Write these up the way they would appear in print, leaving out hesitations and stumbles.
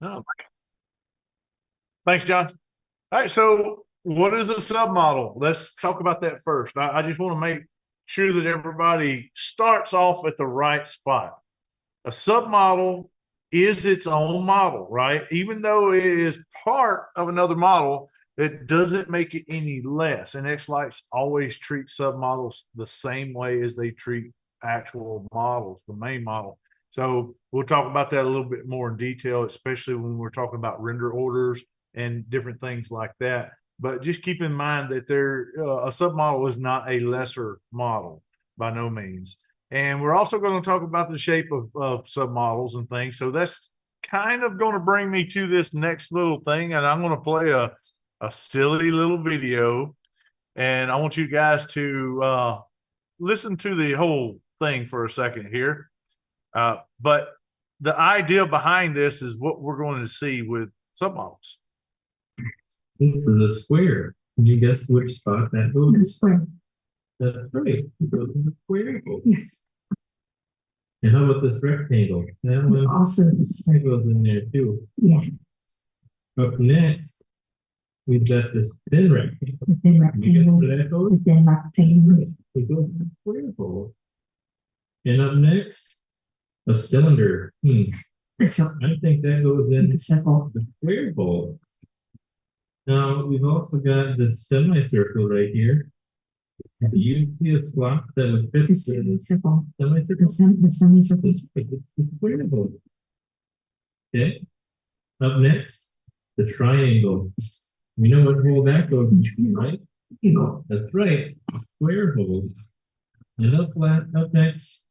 Oh, thanks, John. All right, so what is a submodel? Let's talk about that first. I just want to make sure that everybody starts off at the right spot. A submodel is its own model, right? Even though it is part of another model, it doesn't make it any less. And xLights always treat submodels the same way as they treat actual models, the main model. So we'll talk about that a little bit more in detail, especially when we're talking about render orders and different things like that. But just keep in mind that a submodel is not a lesser model by no means. And we're also going to talk about the shape of submodels and things. So that's kind of going to bring me to this next little thing. And I'm going to play a silly little video. And I want you guys to listen to the whole thing for a second here. But the idea behind this is what we're going to see with submodels. This is a square. Can you guess which spot that goes? The square. That's right. It goes in the square. Yes. And how about this rectangle? That one Also the square. goes in there too. Yeah. Up next, we've got this thin rectangle. The thin You guess rectangle. where that goes? The thin rectangle. It goes in the square hole. And up next, a cylinder. The circle. I think that goes in The circle. the square hole. Now, we've also got the semicircle right here. Do you see a slot that would fit The the semicircle. semicircle? The semicircle. It's the square hole. Okay. Up next, the triangle. We know what hole that goes into, right? You go. That's right, square holes. And up next,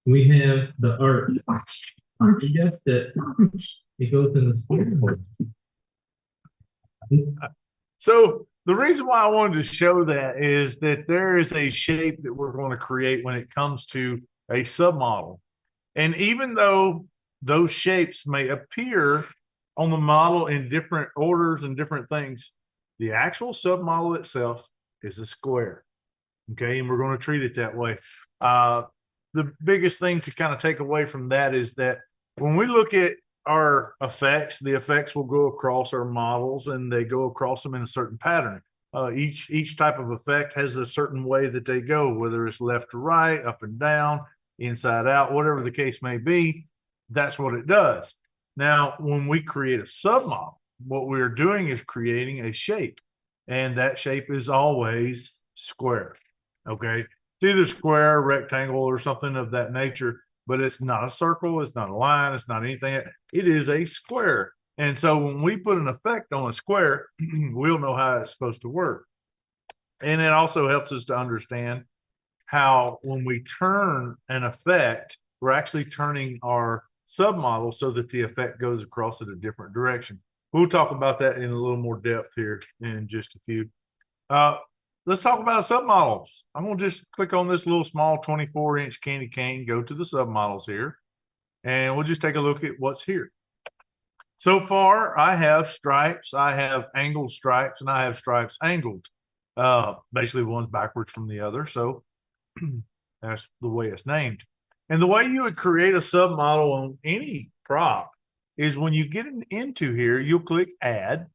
we have the arc. Arch. Arch. You guessed it, Arch. it goes in the square hole. So the reason why I wanted to show that is that there is a shape that we're going to create when it comes to a submodel. And even though those shapes may appear on the model in different orders and different things, the actual submodel itself is a square. Okay, and we're going to treat it that way. The biggest thing to kind of take away from that is that when we look at our effects, the effects will go across our models and they go across them in a certain pattern. Each type of effect has a certain way that they go, whether it's left to right, up and down, inside out, whatever the case may be. That's what it does. Now, when we create a submodel, what we're doing is creating a shape, and that shape is always square. Okay, it's either square, rectangle, or something of that nature, but it's not a circle, it's not a line, it's not anything. It is a square. And so when we put an effect on a square, we'll know how it's supposed to work. And it also helps us to understand how when we turn an effect, we're actually turning our submodel so that the effect goes across in a different direction. We'll talk about that in a little more depth here in just a few. Let's talk about submodels. I'm going to just click on this little small 24-inch candy cane, go to the submodels here, and we'll just take a look at what's here. So far, I have stripes, I have angled stripes, and I have stripes angled. Basically, one's backwards from the other, so that's the way it's named. And the way you would create a submodel on any prop is when you get into here, you'll click Add,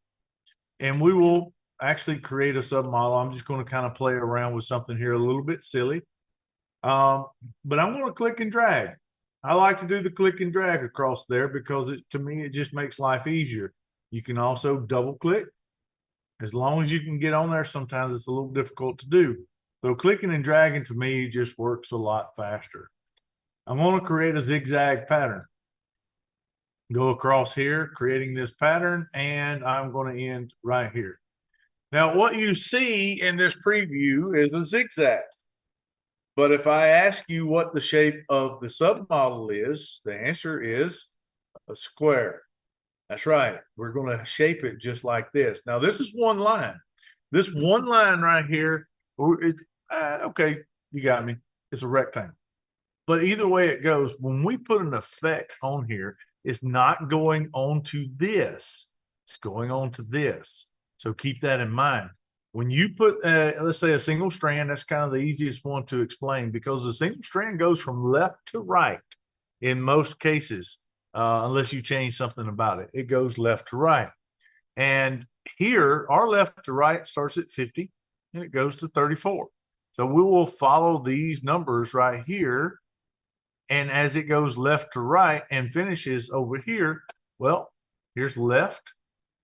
and we will actually create a submodel. I'm just going to kind of play around with something here a little bit silly. But I'm going to click and drag. I like to do the click and drag across there because to me, it just makes life easier. You can also double click. As long as you can get on there, sometimes it's a little difficult to do. So clicking and dragging to me just works a lot faster. I'm going to create a zigzag pattern. Go across here, creating this pattern, and I'm going to end right here. Now, what you see in this preview is a zigzag. But if I ask you what the shape of the submodel is, the answer is a square. That's right. We're going to shape it just like this. Now, this is one line. This one line right here, okay, you got me. It's a rectangle. But either way it goes, when we put an effect on here, it's not going on to this. It's going on to this. So keep that in mind. When you put, let's say, a single strand, that's kind of the easiest one to explain because the single strand goes from left to right in most cases. unless you change something about it. It goes left to right. And here, our left to right starts at 50 and it goes to 34. So we will follow these numbers right here. And as it goes left to right and finishes over here, well, here's left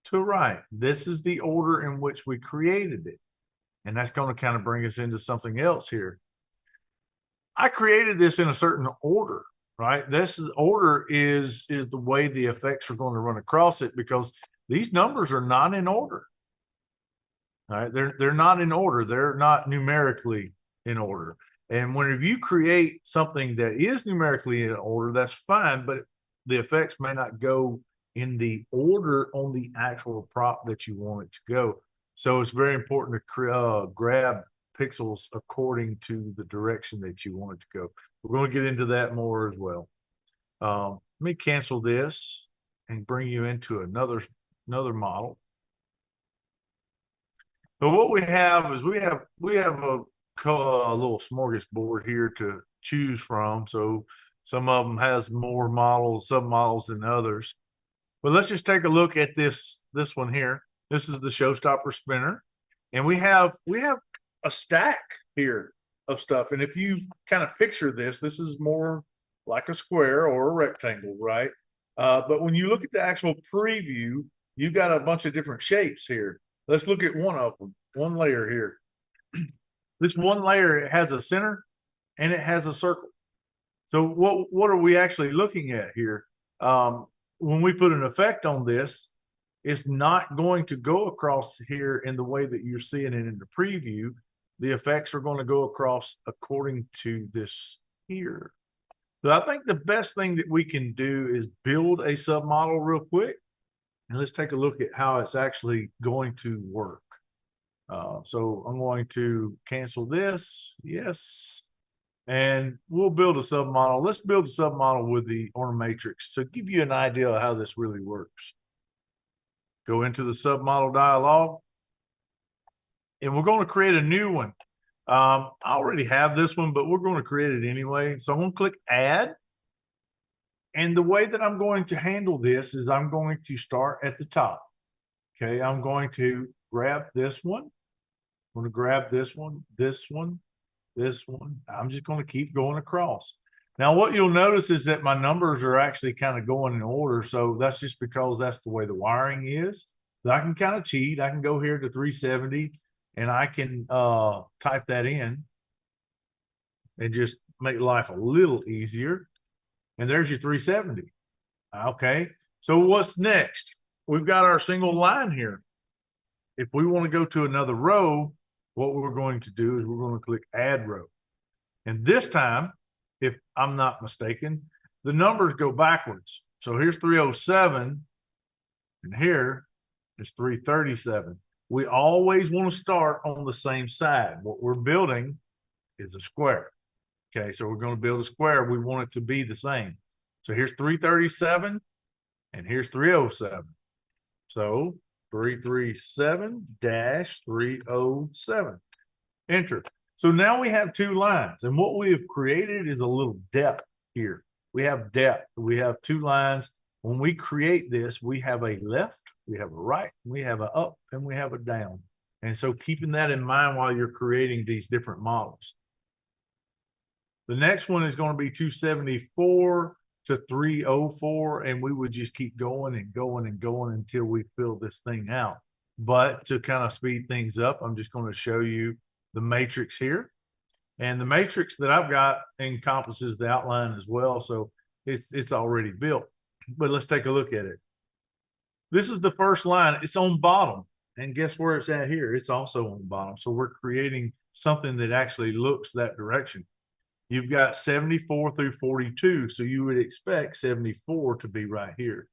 to right. This is the order in which we created it. And that's going to kind of bring us into something else here. I created this in a certain order, right? This order is the way the effects are going to run across it, because these numbers are not in order. All right, they're not in order. They're not numerically in order. And whenever you create something that is numerically in order, that's fine, but the effects may not go in the order on the actual prop that you want it to go. So it's very important to grab pixels according to the direction that you want it to go. We're going to get into that more as well. Let me cancel this and bring you into another model. But what we have is we have a little smorgasbord here to choose from. So some of them has more models, submodels than others. But let's just take a look at this one here. This is the showstopper spinner, and we have a stack here of stuff. And if you kind of picture this is more like a square or a rectangle, right? But when you look at the actual preview, you've got a bunch of different shapes here. Let's look at one of them, one layer here. This one layer, it has a center and it has a circle. So what are we actually looking at here? When we put an effect on this, it's not going to go across here in the way that you're seeing it in the preview. The effects are going to go across according to this here. So I think the best thing that we can do is build a submodel real quick. And let's take a look at how it's actually going to work. So I'm going to cancel this. Yes. And we'll build a submodel. Let's build a submodel with the ornamatrix to give you an idea of how this really works. Go into the submodel dialog. And we're going to create a new one. I already have this one, but we're going to create it anyway. So I'm going to click add. And the way that I'm going to handle this is I'm going to start at the top. Okay, I'm going to grab this one. I'm going to grab this one, this one, this one. I'm just going to keep going across. Now, what you'll notice is that my numbers are actually kind of going in order. So that's just because that's the way the wiring is. So I can kind of cheat. I can go here to 370 and I can type that in and just make life a little easier. And there's your 370. Okay. So what's next? We've got our single line here. If we want to go to another row, what we're going to do is we're going to click add row. And this time, if I'm not mistaken, the numbers go backwards. So here's 307 and here is 337. We always want to start on the same side. What we're building is a square. Okay, so we're going to build a square. We want it to be the same. So here's 337 and here's 307. So 337-307. Enter. So now we have two lines. And what we have created is a little depth here. We have depth. We have two lines. When we create this, we have a left, we have a right, we have a up, and we have a down. And so keeping that in mind while you're creating these different models. The next one is going to be 274 to 304, and we would just keep going and going and going until we fill this thing out. But to kind of speed things up, I'm just going to show you the matrix here. And the matrix that I've got encompasses the outline as well, so it's already built. But let's take a look at it. This is the first line. It's on bottom. And guess where it's at here? It's also on bottom. So we're creating something that actually looks that direction. You've got 74 through 42, so you would expect 74 to be right here.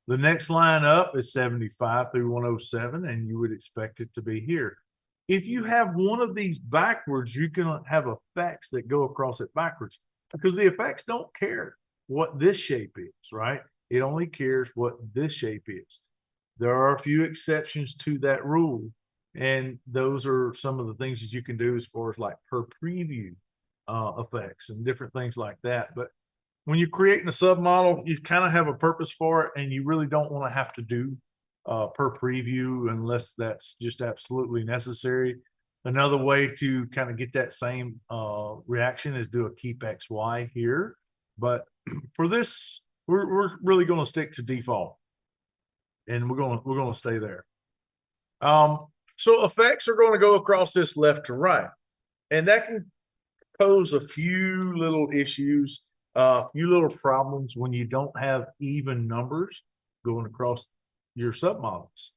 The next line up is 75 through 107, and you would expect it to be here. If you have one of these backwards, you can have effects that go across it backwards because the effects don't care what this shape is, right? It only cares what this shape is. There are a few exceptions to that rule, and those are some of the things that you can do as far as like per preview effects and different things like that. But when you're creating a submodel, you kind of have a purpose for it, and you really don't want to have to do per preview unless that's just absolutely necessary. Another way to kind of get that same reaction is do a keep XY here. But for this, we're really going to stick to default, and we're going to stay there. So effects are going to go across this left to right, and that can pose a few little issues, a few little problems when you don't have even numbers going across your submodels.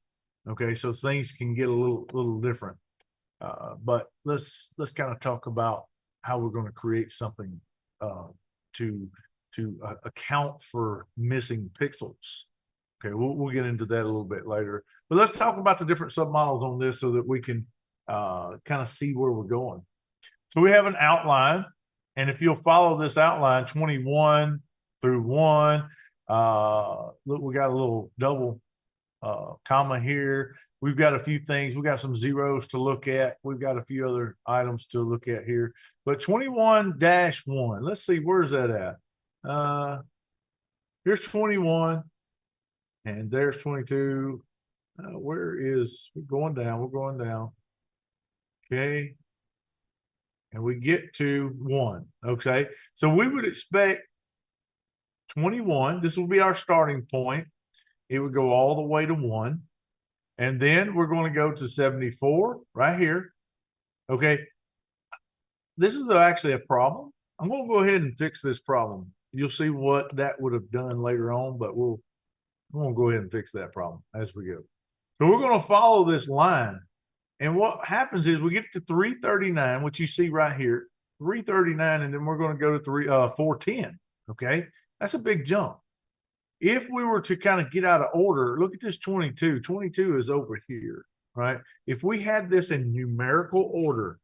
Okay, so things can get a little different. But let's kind of talk about how we're going to create something to account for missing pixels. Okay, we'll get into that a little bit later. But let's talk about the different submodels on this so that we can kind of see where we're going. So we have an outline, and if you'll follow this outline, 21 through 1, look, we got a little double comma here. We've got a few things. We've got some zeros to look at. We've got a few other items to look at here. But 21-1, let's see, where's that at? Here's 21, and there's 22. We're going down. We're going down. Okay. And we get to 1. Okay. So we would expect 21. This will be our starting point. It would go all the way to 1. And then we're going to go to 74 right here. Okay. This is actually a problem. I'm going to go ahead and fix this problem. You'll see what that would have done later on, but I'm going to go ahead and fix that problem as we go. So we're going to follow this line. And what happens is we get to 339, which you see right here, 339, and then we're going to go to 410. Okay. That's a big jump. If we were to kind of get out of order, look at this 22. 22 is over here, right? If we had this in numerical order,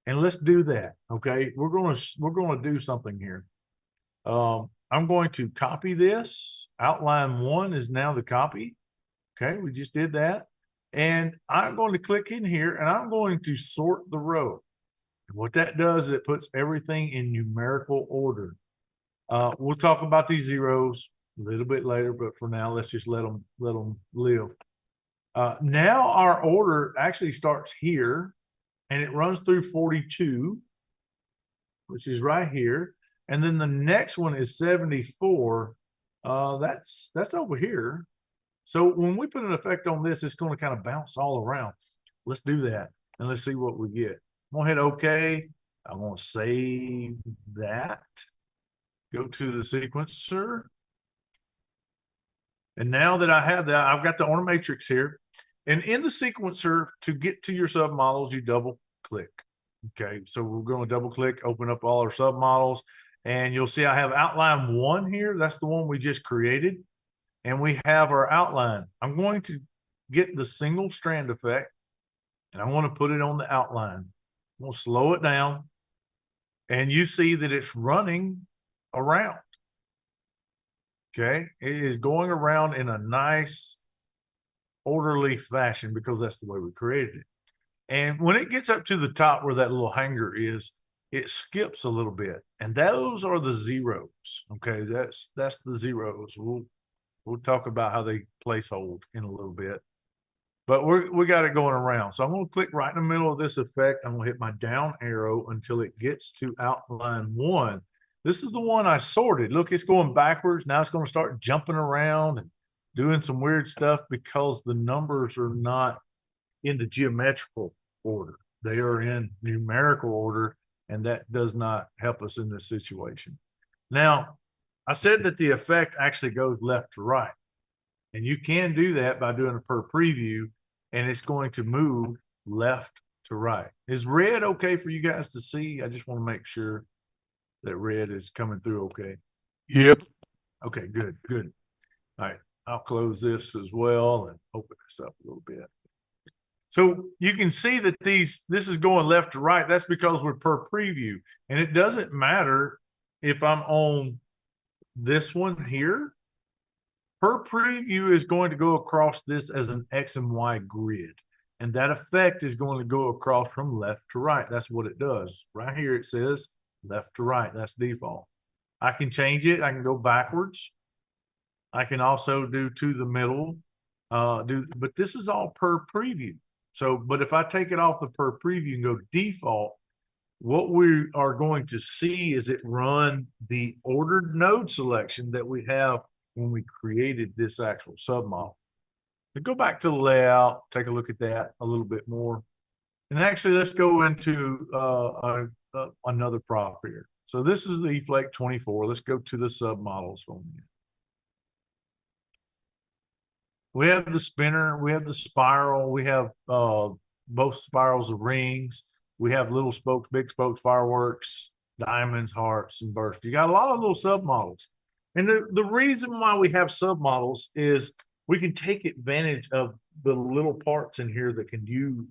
and let's do that, okay? We're going to do something here. I'm going to copy this. Outline 1 is now the copy. Okay, we just did that. And I'm going to click in here, and I'm going to sort the row. And what that does is it puts everything in numerical order. We'll talk about these zeros a little bit later, but for now, let's just let them live. Now our order actually starts here, and it runs through 42, which is right here. And then the next one is 74. That's over here. So when we put an effect on this, it's going to kind of bounce all around. Let's do that, and let's see what we get. I'm going to hit OK. I'm going to save that. Go to the sequencer. And now that I have that, I've got the order matrix here. And in the sequencer, to get to your submodels, you double click. Okay, so we're going to double click, open up all our submodels, and you'll see I have outline 1 here. That's the one we just created. And we have our outline. I'm going to get the single strand effect, and I want to put it on the outline. I'm going to slow it down, and you see that it's running around. Okay, it is going around in a nice orderly fashion because that's the way we created it. And when it gets up to the top where that little hanger is, it skips a little bit, and those are the zeros. Okay, that's the zeros. We'll talk about how they place hold in a little bit, but we got it going around. So I'm going to click right in the middle of this effect. I'm going to hit my down arrow until it gets to outline 1. This is the one I sorted. Look, it's going backwards. Now it's going to start jumping around and doing some weird stuff because the numbers are not in the geometrical order. They are in numerical order, and that does not help us in this situation. Now, I said that the effect actually goes left to right, and you can do that by doing a per preview, and it's going to move left to right. Is red okay for you guys to see? I just want to make sure that red is coming through okay. Yep. Okay, good. All right, I'll close this as well and open this up a little bit. So you can see that this is going left to right. That's because we're per preview, and it doesn't matter if I'm on this one here. Per preview is going to go across this as an X and Y grid, and that effect is going to go across from left to right. That's what it does. Right here it says left to right. That's default. I can change it. I can go backwards. I can also do to the middle, but this is all per preview. So, but if I take it off the per preview and go default, what we are going to see is it run the ordered node selection that we have when we created this actual submodel. But go back to the layout, take a look at that a little bit more. And actually, let's go into another prop here. So this is the eFlake 24. Let's go to the submodels for a minute. We have the spinner, we have the spiral, we have both spirals of rings. We have little spokes, big spokes, fireworks, diamonds, hearts, and bursts. You got a lot of little submodels. And the reason why we have submodels is we can take advantage of the little parts in here that can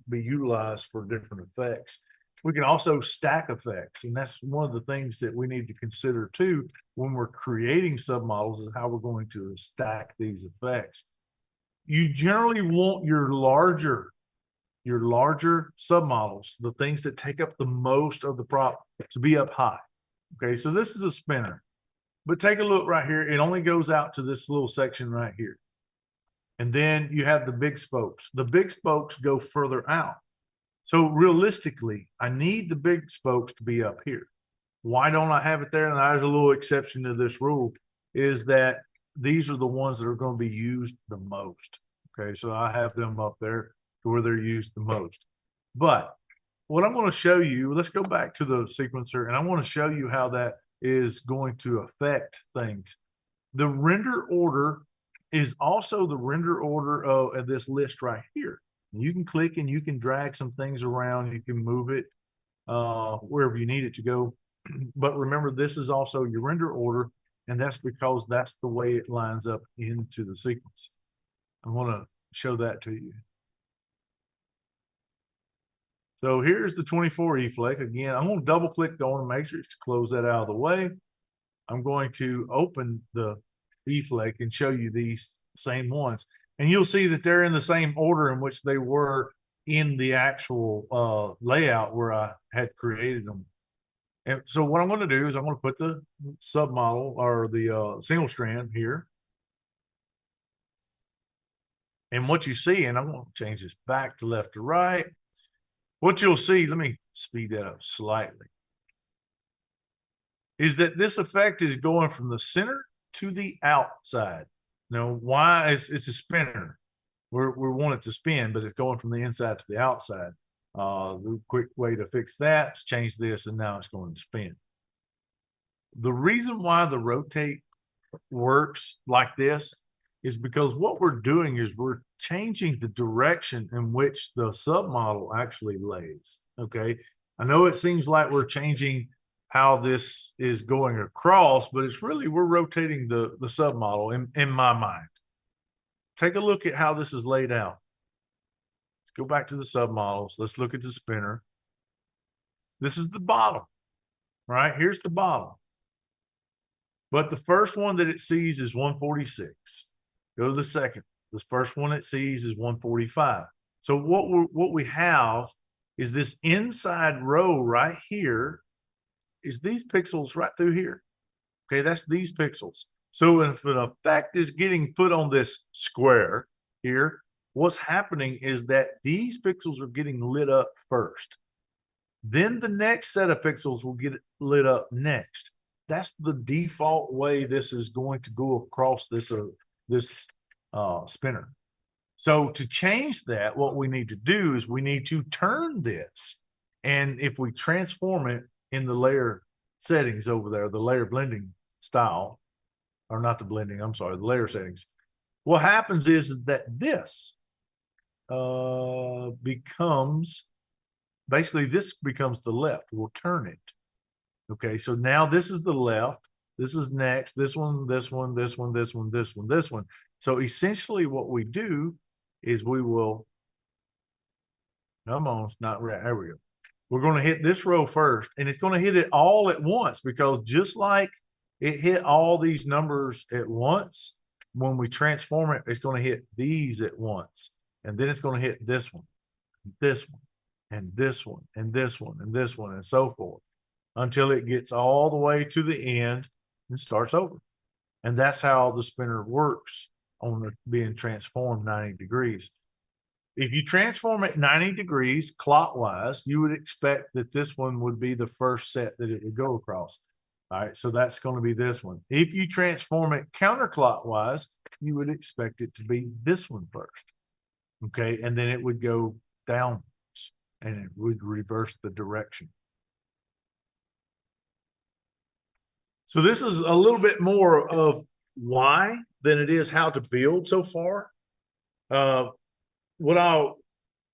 be utilized for different effects. We can also stack effects, and that's one of the things that we need to consider too when we're creating submodels is how we're going to stack these effects. You generally want your larger submodels, the things that take up the most of the prop, to be up high. Okay, so this is a spinner, but take a look right here. It only goes out to this little section right here. And then you have the big spokes. The big spokes go further out. So realistically, I need the big spokes to be up here. Why don't I have it there? And there's a little exception to this rule, is that these are the ones that are going to be used the most. Okay, so I have them up there to where they're used the most. But what I'm going to show you, let's go back to the sequencer, and I want to show you how that is going to affect things. The render order is also the render order of this list right here. You can click and you can drag some things around. You can move it wherever you need it to go. But remember, this is also your render order, and that's because that's the way it lines up into the sequence. I want to show that to you. So here's the 24 eFlake. Again, I'm going to double click on the matrix to close that out of the way. I'm going to open the eFlake and show you these same ones. And you'll see that they're in the same order in which they were in the actual layout where I had created them. And so what I'm going to do is I'm going to put the submodel or the single strand here. And what you see, and I'm going to change this back to left to right. What you'll see, let me speed that up slightly, is that this effect is going from the center to the outside. Now, why? It's a spinner. We want it to spin, but it's going from the inside to the outside. The quick way to fix that is change this, and now it's going to spin. The reason why the rotate works like this is because what we're doing is we're changing the direction in which the submodel actually lays. Okay, I know it seems like we're changing how this is going across, but it's really we're rotating the submodel in my mind. Take a look at how this is laid out. Let's go back to the submodels. Let's look at the spinner. This is the bottom, right? Here's the bottom. But the first one that it sees is 146. Go to the second. The first one it sees is 145. So what we have is this inside row right here is these pixels right through here. Okay, that's these pixels. So if an effect is getting put on this square here, what's happening is that these pixels are getting lit up first. Then the next set of pixels will get lit up next. That's the default way this is going to go across this spinner. So to change that, what we need to do is we need to turn this. And if we transform it in the layer settings over there, the layer blending style, or not the blending, I'm sorry, the layer settings, what happens is that this becomes, basically this becomes the left. We'll turn it. Okay, so now this is the left, this is next, this one, this one, this one, this one, this one, this one. So essentially what we do is we will, come on, it's not right, there we go. We're going to hit this row first, and it's going to hit it all at once, because just like it hit all these numbers at once, when we transform it, it's going to hit these at once. And then it's going to hit this one, this one, and this one, and this one, and this one, and so forth, until it gets all the way to the end. and starts over. And that's how the spinner works on the being transformed 90 degrees. If you transform it 90 degrees clockwise, you would expect that this one would be the first set that it would go across. All right, so that's going to be this one. If you transform it counterclockwise, you would expect it to be this one first. Okay, and then it would go downwards and it would reverse the direction. So this is a little bit more of why than it is how to build so far. What I'll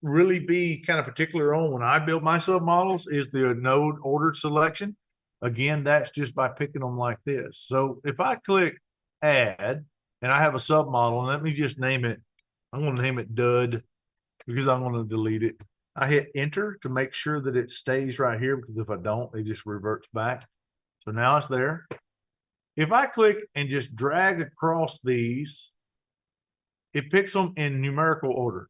really be kind of particular on when I build my submodels is the node ordered selection. Again, that's just by picking them like this. So if I click add and I have a submodel, and let me just name it, I'm going to name it dud because I'm going to delete it. I hit enter to make sure that it stays right here, because if I don't, it just reverts back. So now it's there. If I click and just drag across these, it picks them in numerical order.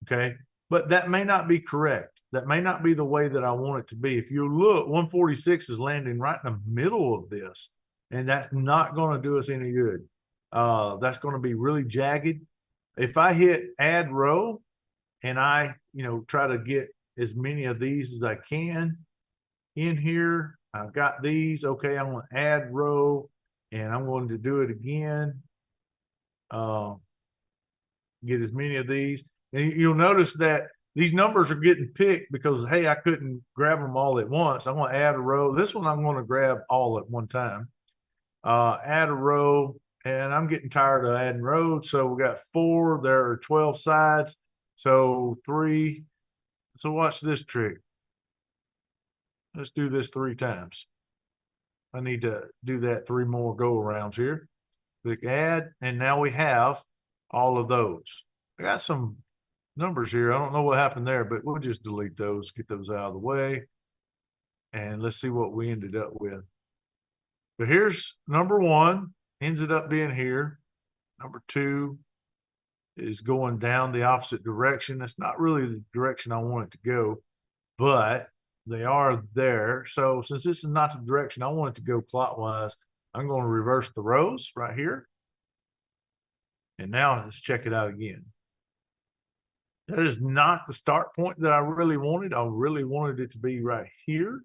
Okay. But that may not be correct. That may not be the way that I want it to be. If you look, 146 is landing right in the middle of this, and that's not going to do us any good. That's going to be really jagged. If I hit add row and I, try to get as many of these as I can in here, I've got these. Okay, I'm going to add row, and I'm going to do it again. Get as many of these. And you'll notice that these numbers are getting picked because, hey, I couldn't grab them all at once. I'm going to add a row. This one I'm going to grab all at one time. Add a row, and I'm getting tired of adding rows. So we got 4. There are 12 sides. So 3. So watch this trick. Let's do this 3 times. I need to do that 3 more go arounds here. Click add, and now we have all of those. I got some numbers here. I don't know what happened there, but we'll just delete those, get those out of the way. And let's see what we ended up with. But here's number 1, ends up being here. Number 2 is going down the opposite direction. That's not really the direction I want it to go, but they are there. So since this is not the direction I want it to go clockwise, I'm going to reverse the rows right here. And now let's check it out again. That is not the start point that I really wanted. I really wanted it to be right here.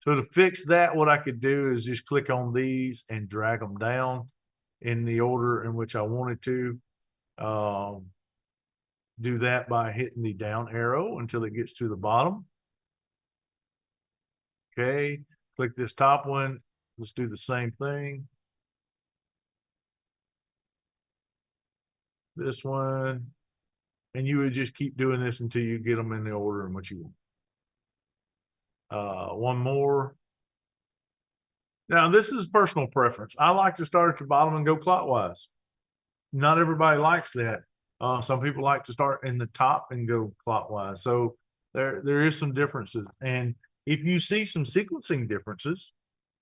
So to fix that, what I could do is just click on these and drag them down in the order in which I wanted to. Do that by hitting the down arrow until it gets to the bottom. Okay, click this top one. Let's do the same thing. This one, and you would just keep doing this until you get them in the order in which you want. One more. Now, this is personal preference. I like to start at the bottom and go clockwise. Not everybody likes that. Some people like to start in the top and go clockwise. So there is some differences. And if you see some sequencing differences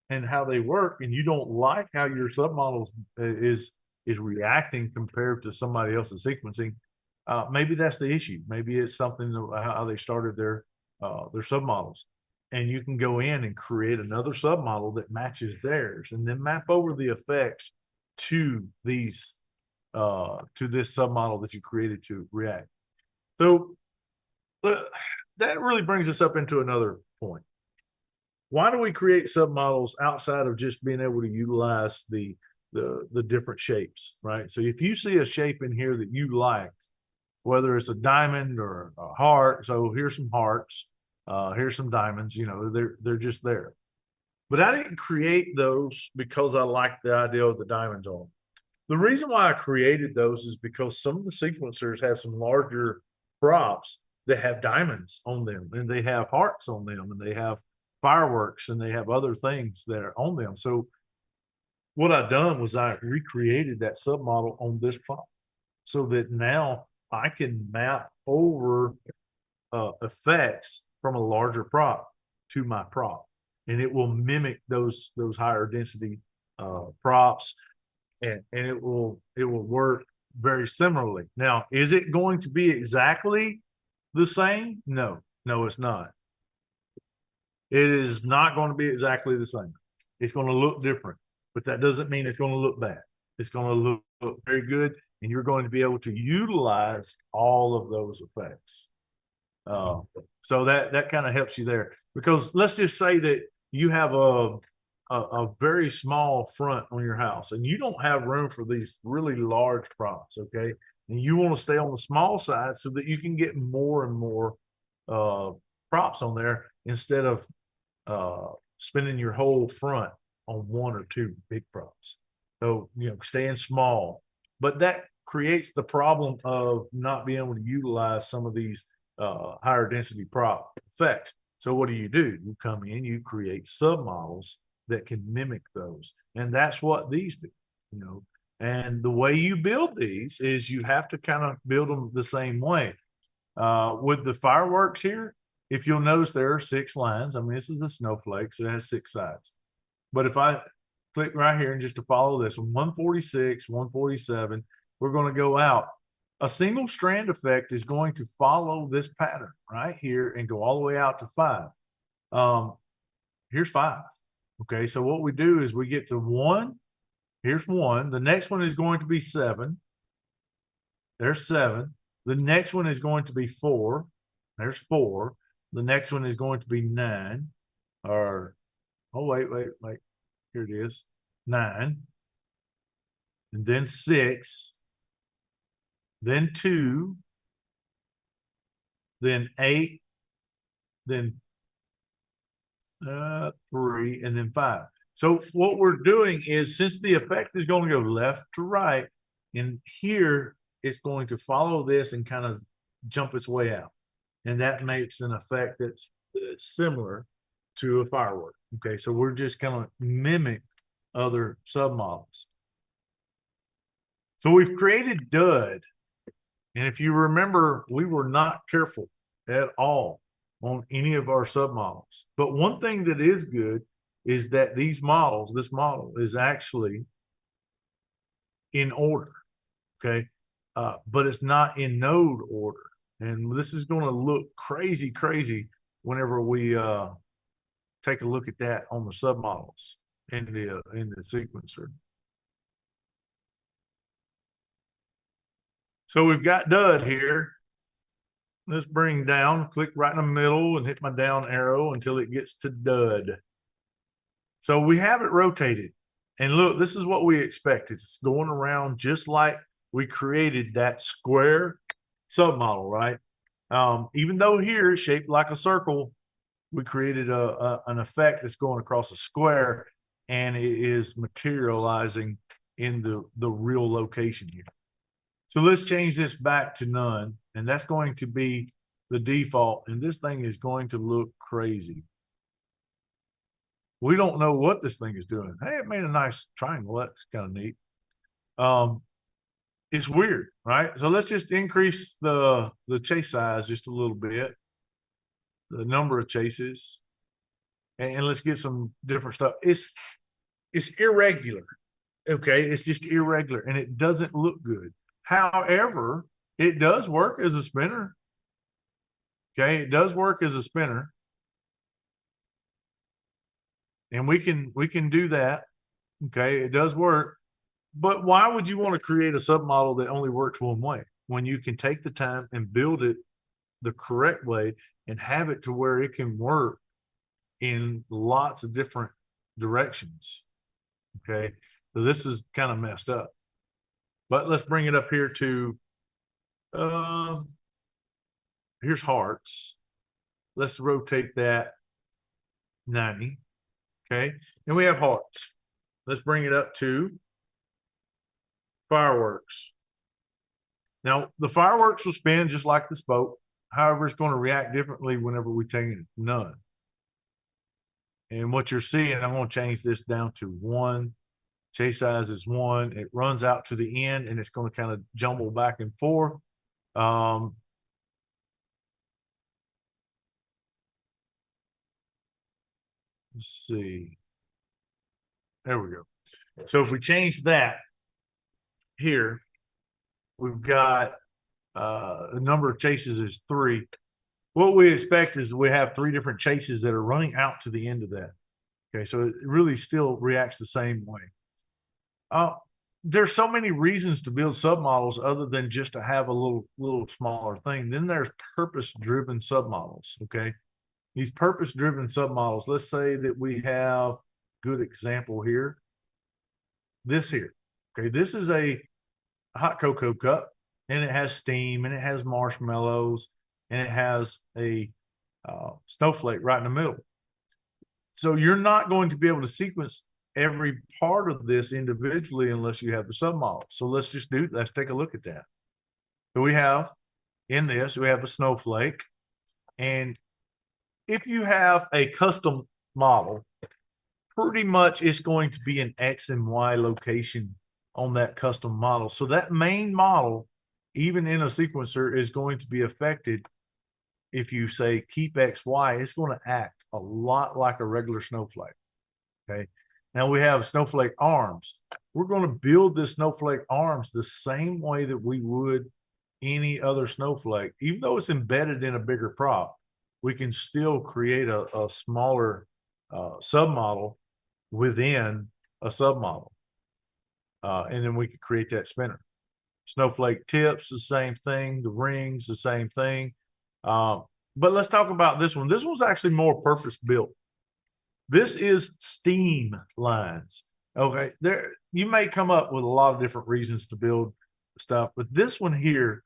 and how they work, and you don't like how your submodel is reacting compared to somebody else's sequencing, maybe that's the issue. Maybe it's something how they started their submodels. And you can go in and create another submodel that matches theirs, and then map over the effects to these to this submodel that you created to react. So that really brings us up into another point. Why do we create submodels outside of just being able to utilize the different shapes, right? So if you see a shape in here that you like, whether it's a diamond or a heart, so here's some hearts, here's some diamonds, they're just there. But I didn't create those because I like the idea of the diamonds on them. The reason why I created those is because some of the sequencers have some larger props that have diamonds on them, and they have hearts on them, and they have fireworks, and they have other things that are on them. So what I've done was I recreated that submodel on this prop so that now I can map over effects from a larger prop to my prop, and it will mimic those higher density props, and it will work very similarly. Now, is it going to be exactly the same? No, it's not. It is not going to be exactly the same. It's going to look different, but that doesn't mean it's going to look bad. It's going to look very good, and you're going to be able to utilize all of those effects. So that kind of helps you there, because let's just say that you have a very small front on your house and you don't have room for these really large props. Okay. And you want to stay on the small side so that you can get more and more props on there instead of spending your whole front on one or two big props. So, staying small, but that creates the problem of not being able to utilize some of these higher density prop effects. So what do? You come in, you create submodels that can mimic those. And that's what these do, and the way you build these is you have to kind of build them the same way. With the fireworks here, if you'll notice, there are 6 lines. I mean, this is a snowflake, so it has 6 sides. But if I click right here and just to follow this 146, 147, we're going to go out. A single strand effect is going to follow this pattern right here and go all the way out to 5. Here's 5. Okay, so what we do is we get to 1. Here's 1. The next one is going to be 7. There's 7. The next one is going to be 4. There's 4. The next one is going to be 9. Or, oh, wait. Here it is. 9. And then 6. Then 2. Then 8. Then 3, and then 5. So what we're doing is, since the effect is going to go left to right, and here it's going to follow this and kind of jump its way out. And that makes an effect that's similar to a firework. Okay, so we're just kind of mimic other submodels. So we've created dud. And if you remember, we were not careful at all on any of our submodels. But one thing that is good is that this model is actually in order, okay? But it's not in node order. And this is going to look crazy whenever we take a look at that on the submodels in the sequencer. So we've got dud here. Let's bring down, click right in the middle and hit my down arrow until it gets to dud. So we have it rotated. And look, this is what we expect. It's going around just like we created that square submodel, right? Even though here it's shaped like a circle, we created an effect that's going across a square, and it is materializing in the real location here. So let's change this back to none, and that's going to be the default, and this thing is going to look crazy. We don't know what this thing is doing. Hey, it made a nice triangle. That's kind of neat. It's weird, right? So let's just increase the chase size just a little bit, the number of chases, and let's get some different stuff. It's irregular, okay? It's just irregular, and it doesn't look good. However, it does work as a spinner. Okay, it does work as a spinner. And we can do that. Okay, it does work. But why would you want to create a submodel that only works one way when you can take the time and build it the correct way and have it to where it can work in lots of different directions? Okay, so this is kind of messed up. But let's bring it up here to, here's hearts. Let's rotate that 90. Okay, and we have hearts. Let's bring it up to fireworks. Now, the fireworks will spin just like the spoke. However, it's going to react differently whenever we change it to none. And what you're seeing, I'm going to change this down to 1. Chase size is 1. It runs out to the end, and it's going to kind of jumble back and forth. Let's see. There we go. So if we change that here, we've got the number of chases is 3. What we expect is we have 3 different chases that are running out to the end of that. Okay, so it really still reacts the same way. There's so many reasons to build submodels other than just to have a little smaller thing. Then there's purpose-driven submodels. Okay, these purpose-driven submodels. Let's say that we have good example here. This here. Okay, this is a hot cocoa cup, and it has steam, and it has marshmallows, and it has a snowflake right in the middle. So you're not going to be able to sequence every part of this individually unless you have the submodel. So let's take a look at that. So we have in this, we have a snowflake. And if you have a custom model, pretty much it's going to be an X and Y location on that custom model. So that main model, even in a sequencer, is going to be affected. If you say keep X, Y, it's going to act a lot like a regular snowflake. Okay. Now we have snowflake arms. We're going to build this snowflake arms the same way that we would any other snowflake. Even though it's embedded in a bigger prop, we can still create a smaller submodel within a submodel. And then we can create that spinner. Snowflake tips, the same thing. The rings, the same thing. But let's talk about this one. This one's actually more purpose built. This is steam lines. Okay, there you may come up with a lot of different reasons to build stuff, but this one here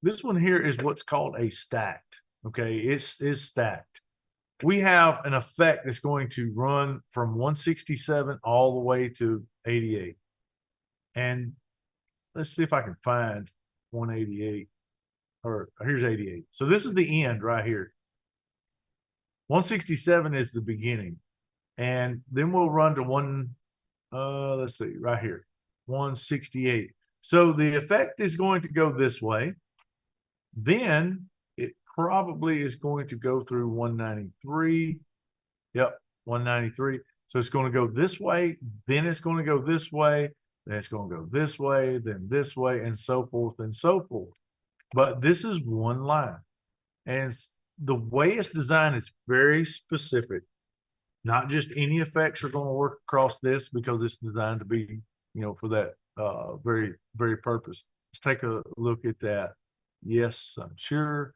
is what's called a stacked. Okay, it's stacked. We have an effect that's going to run from 167 all the way to 88. And let's see if I can find 188. Or here's 88. So this is the end right here. 167 is the beginning. And then we'll run to let's see, right here, 168. So the effect is going to go this way. Then it probably is going to go through 193. Yep, 193. So it's going to go this way. Then it's going to go this way. Then it's going to go this way, then this way, and so forth and so forth. But this is one line. And the way it's designed is very specific. Not just any effects are going to work across this because it's designed to be, for that very, very purpose. Let's take a look at that. Yes, I'm sure.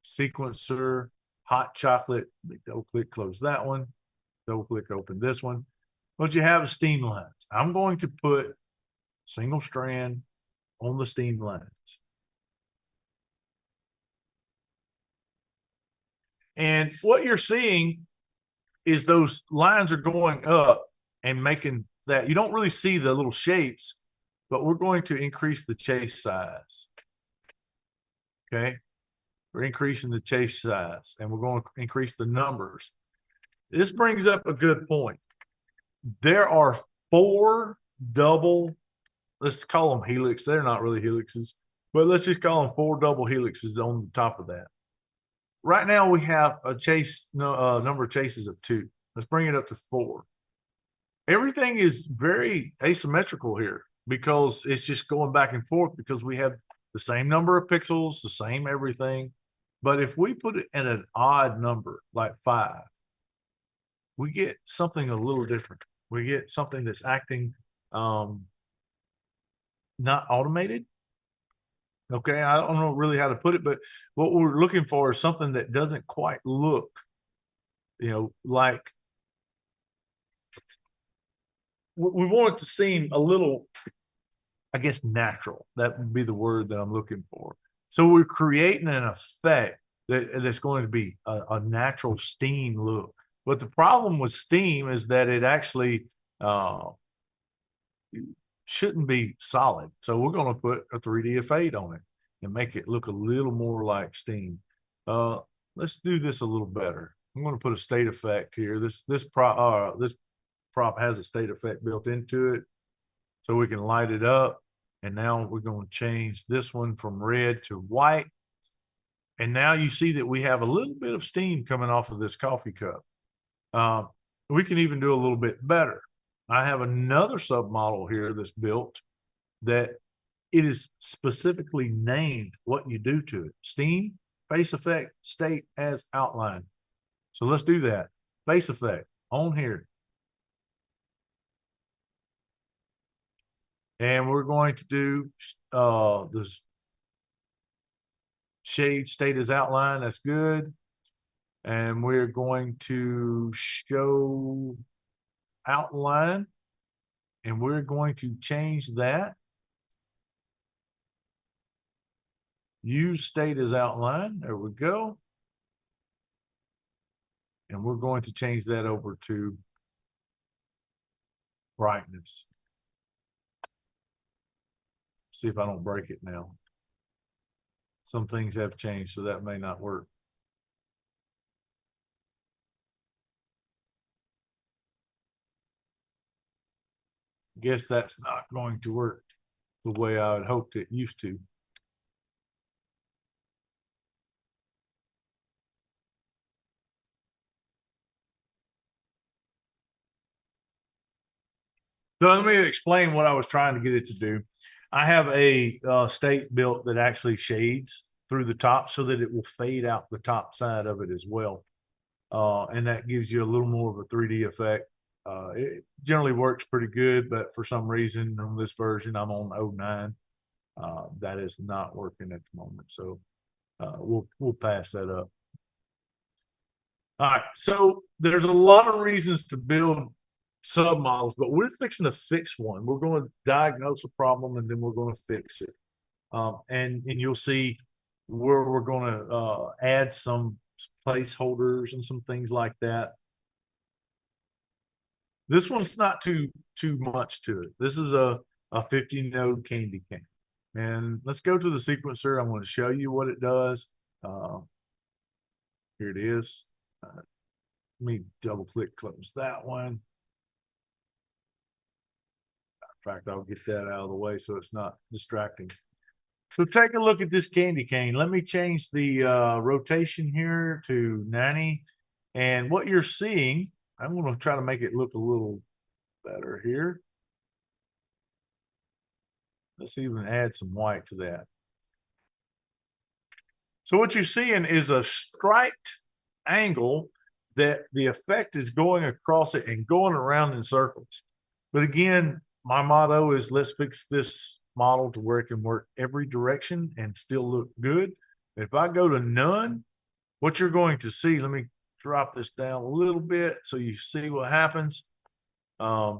Sequencer, hot chocolate. Double click, close that one. Double click, open this one. What you have is steam lines. I'm going to put single strand on the steam lines. And what you're seeing is those lines are going up and making that. You don't really see the little shapes, but we're going to increase the chase size. Okay. We're increasing the chase size and we're going to increase the numbers. This brings up a good point. There are 4 double, let's call them helix. They're not really helixes, but let's just call them 4 double helixes on the top of that. Right now we have a number of chases of 2. Let's bring it up to 4. Everything is very asymmetrical here because it's just going back and forth because we have the same number of pixels, the same everything. But if we put it at an odd number like 5, we get something a little different. We get something that's acting not automated. Okay, I don't know really how to put it, but what we're looking for is something that doesn't quite look, like we want it to seem a little, I guess, natural. That would be the word that I'm looking for. So we're creating an effect that's going to be a natural steam look. But the problem with steam is that it actually shouldn't be solid. So we're going to put a 3D fade on it and make it look a little more like steam. Let's do this a little better. I'm going to put a state effect here. This prop has a state effect built into it, so we can light it up. And now we're going to change this one from red to white. And now you see that we have a little bit of steam coming off of this coffee cup. We can even do a little bit better. I have another submodel here that's built that it is specifically named what you do to it. Steam, face effect, state as outline. So let's do that. Face effect on here. And we're going to do this shade state as outline. That's good. And we're going to show outline, and we're going to change that. Use state as outline. There we go. And we're going to change that over to brightness. See if I don't break it now. Some things have changed, so that may not work. Guess that's not going to work the way I had hoped it used to. So let me explain what I was trying to get it to do. I have a state built that actually shades through the top so that it will fade out the top side of it as well. And that gives you a little more of a 3D effect. It generally works pretty good, but for some reason on this version, I'm on 09. That is not working at the moment. So we'll pass that up. All right. So there's a lot of reasons to build submodels, but we're fixing to fix one. We're going to diagnose a problem and then we're going to fix it. And you'll see where we're going to add some placeholders and some things like that. This one's not too much to it. This is a 50 node candy cane. And let's go to the sequencer. I'm going to show you what it does. Here it is. Let me double click, close that one. In fact, I'll get that out of the way so it's not distracting. So take a look at this candy cane. Let me change the rotation here to 90. And what you're seeing, I'm going to try to make it look a little better here. Let's even add some white to that. So what you're seeing is a striped angle that the effect is going across it and going around in circles. But again, my motto is let's fix this model to where it can work every direction and still look good. If I go to none, what you're going to see, let me drop this down a little bit so you see what happens. Let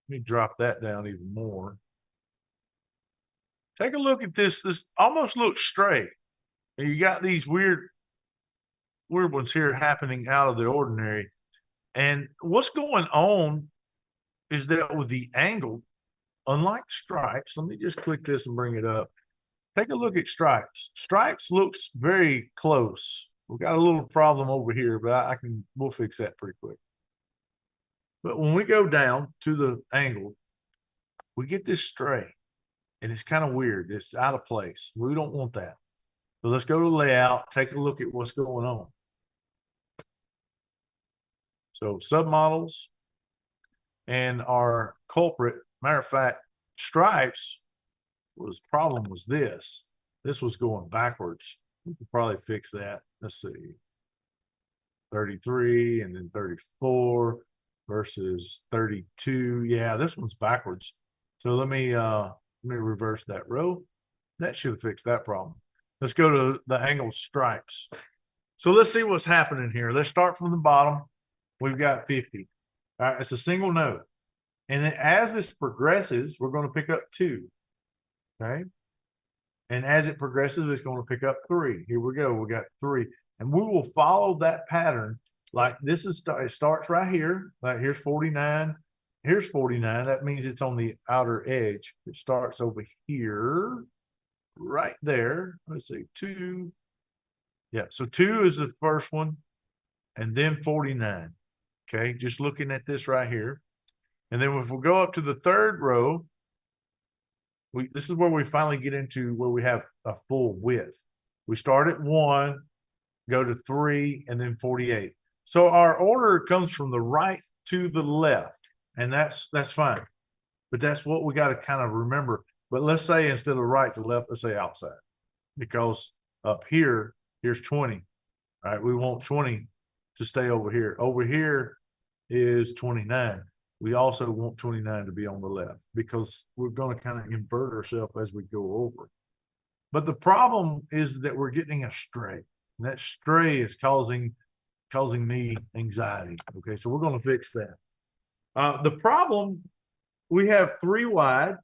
me drop that down even more. Take a look at this. This almost looks straight. And you got these weird ones here happening out of the ordinary. And what's going on is that with the angle, unlike stripes, let me just click this and bring it up. Take a look at stripes. Stripes looks very close. We've got a little problem over here, but we'll fix that pretty quick. But when we go down to the angle, we get this stray. And it's kind of weird. It's out of place. We don't want that. So let's go to layout, take a look at what's going on. So submodels and our culprit, matter of fact, stripes problem was this. This was going backwards. We could probably fix that. Let's see. 33 and then 34 versus 32. Yeah, this one's backwards. So let me reverse that row. That should have fixed that problem. Let's go to the angle stripes. So let's see what's happening here. Let's start from the bottom. We've got 50. All right, it's a single node. And then as this progresses, we're going to pick up 2. Okay. And as it progresses, it's going to pick up 3. Here we go. We got 3. And we will follow that pattern. Like this is, it starts right here. Like here's 49. Here's 49. That means it's on the outer edge. It starts over here, right there. Let's see, 2. Yeah, so 2 is the first one, and then 49. Okay, just looking at this right here. And then if we go up to the third row, this is where we finally get into where we have a full width. We start at 1, go to 3, and then 48. So our order comes from the right to the left. And that's fine. But that's what we got to kind of remember. But let's say instead of right to left, let's say outside. Because up here, here's 20. All right, we want 20 to stay over here. Over here is 29. we also want 29 to be on the left because we're going to kind of invert ourselves as we go over. But the problem is that we're getting a stray. And that stray is causing me anxiety. Okay, so we're going to fix that. The problem, we have 3 wide.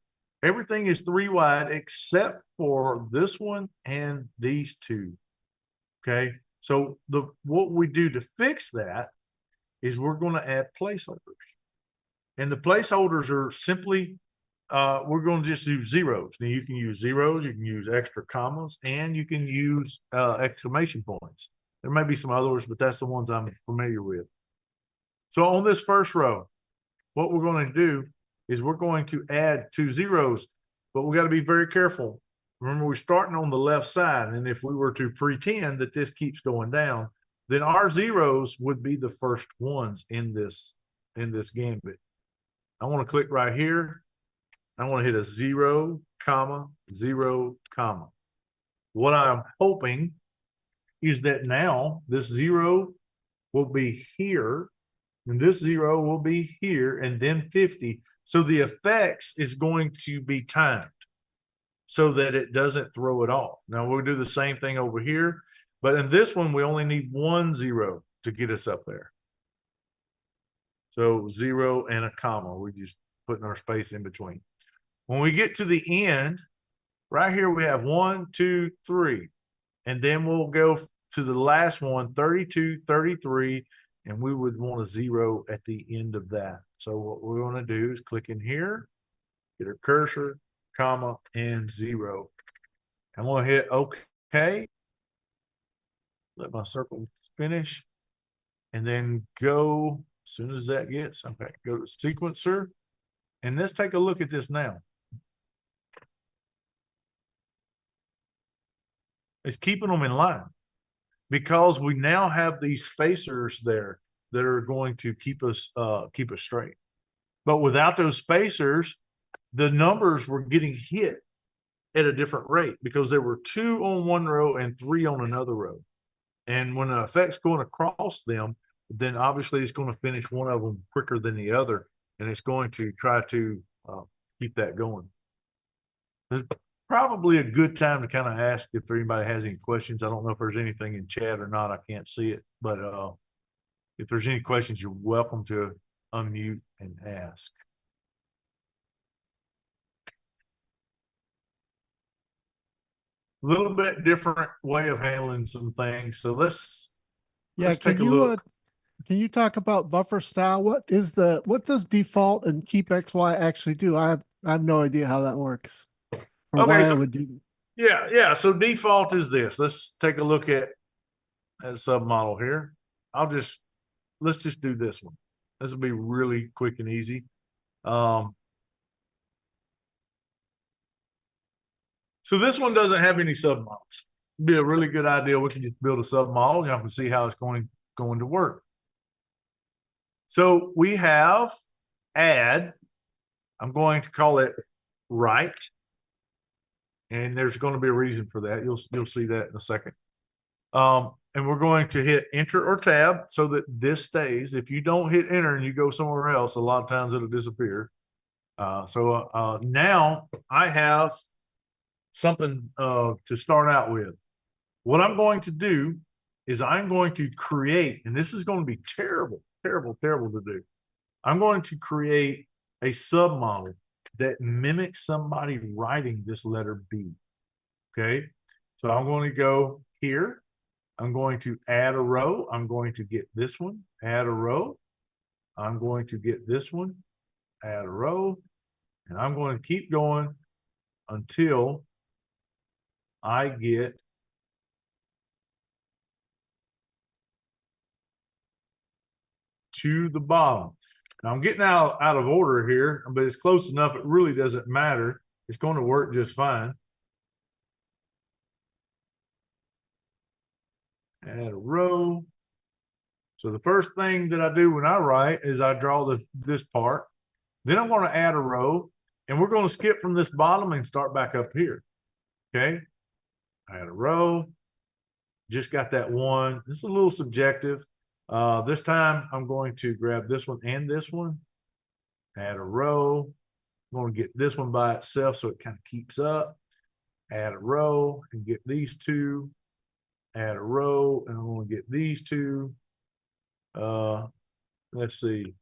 Everything is 3 wide except for this one and these 2. Okay, so what we do to fix that is we're going to add placeholders. And the placeholders are simply, we're going to just use zeros. Now you can use zeros, you can use extra commas, and you can use exclamation points. There may be some others, but that's the ones I'm familiar with. So on this first row, what we're going to do is we're going to add 2 zeros, but we got to be very careful. Remember, we're starting on the left side, and if we were to pretend that this keeps going down, then our zeros would be the first ones in this gambit. I want to click right here. I want to hit a 0, 0, comma. What I'm hoping is that now this 0 will be here, and this 0 will be here, and then 50. So the effects is going to be timed so that it doesn't throw it off. Now we'll do the same thing over here, but in this one, we only need 1 0 to get us up there. So 0 and a comma, we're just putting our space in between. When we get to the end, right here, we have 1, 2, 3, and then we'll go to the last one, 32, 33, and we would want a 0 at the end of that. So what we're going to do is click in here, get our cursor, comma, and 0. I'm going to hit OK. Let my circle finish, and then go as soon as that gets, okay, go to sequencer, and let's take a look at this now. It's keeping them in line because we now have these spacers there that are going to keep us straight. But without those spacers, the numbers were getting hit at a different rate because there were 2 on one row and 3 on another row. And when the effect's going across them, then obviously it's going to finish one of them quicker than the other, and it's going to try to keep that going. There's probably a good time to kind of ask if anybody has any questions. I don't know if there's anything in chat or not. I can't see it, but if there's any questions, you're welcome to unmute and ask. A little bit different way of handling some things. So let's take a look. Can you talk about buffer style? What does default and keep XY actually do? I have no idea how that works. Or why I would do. Yeah. So default is this. Let's take a look at a submodel here. Let's just do this one. This will be really quick and easy. So this one doesn't have any submodels. It'd be a really good idea. We can just build a submodel. You can see how it's going to work. So we have add. I'm going to call it right. And there's going to be a reason for that. You'll see that in a second. And we're going to hit enter or tab so that this stays. If you don't hit enter and you go somewhere else, a lot of times it'll disappear. So now I have something to start out with. What I'm going to do is I'm going to create, and this is going to be terrible to do. I'm going to create a submodel that mimics somebody writing this letter B. Okay, so I'm going to go here. I'm going to add a row. I'm going to get this one, add a row. I'm going to get this one, add a row, and I'm going to keep going until I get to the bottom. Now I'm getting out of order here, but it's close enough. It really doesn't matter. It's going to work just fine. Add a row. So the first thing that I do when I write is I draw this part. Then I'm going to add a row, and we're going to skip from this bottom and start back up here. Okay. Add a row. Just got that one. This is a little subjective. This time I'm going to grab this one and this one. add a row. I'm going to get this one by itself so it kind of keeps up. Add a row and get these two. Add a row and I'm going to get these two. Let's see.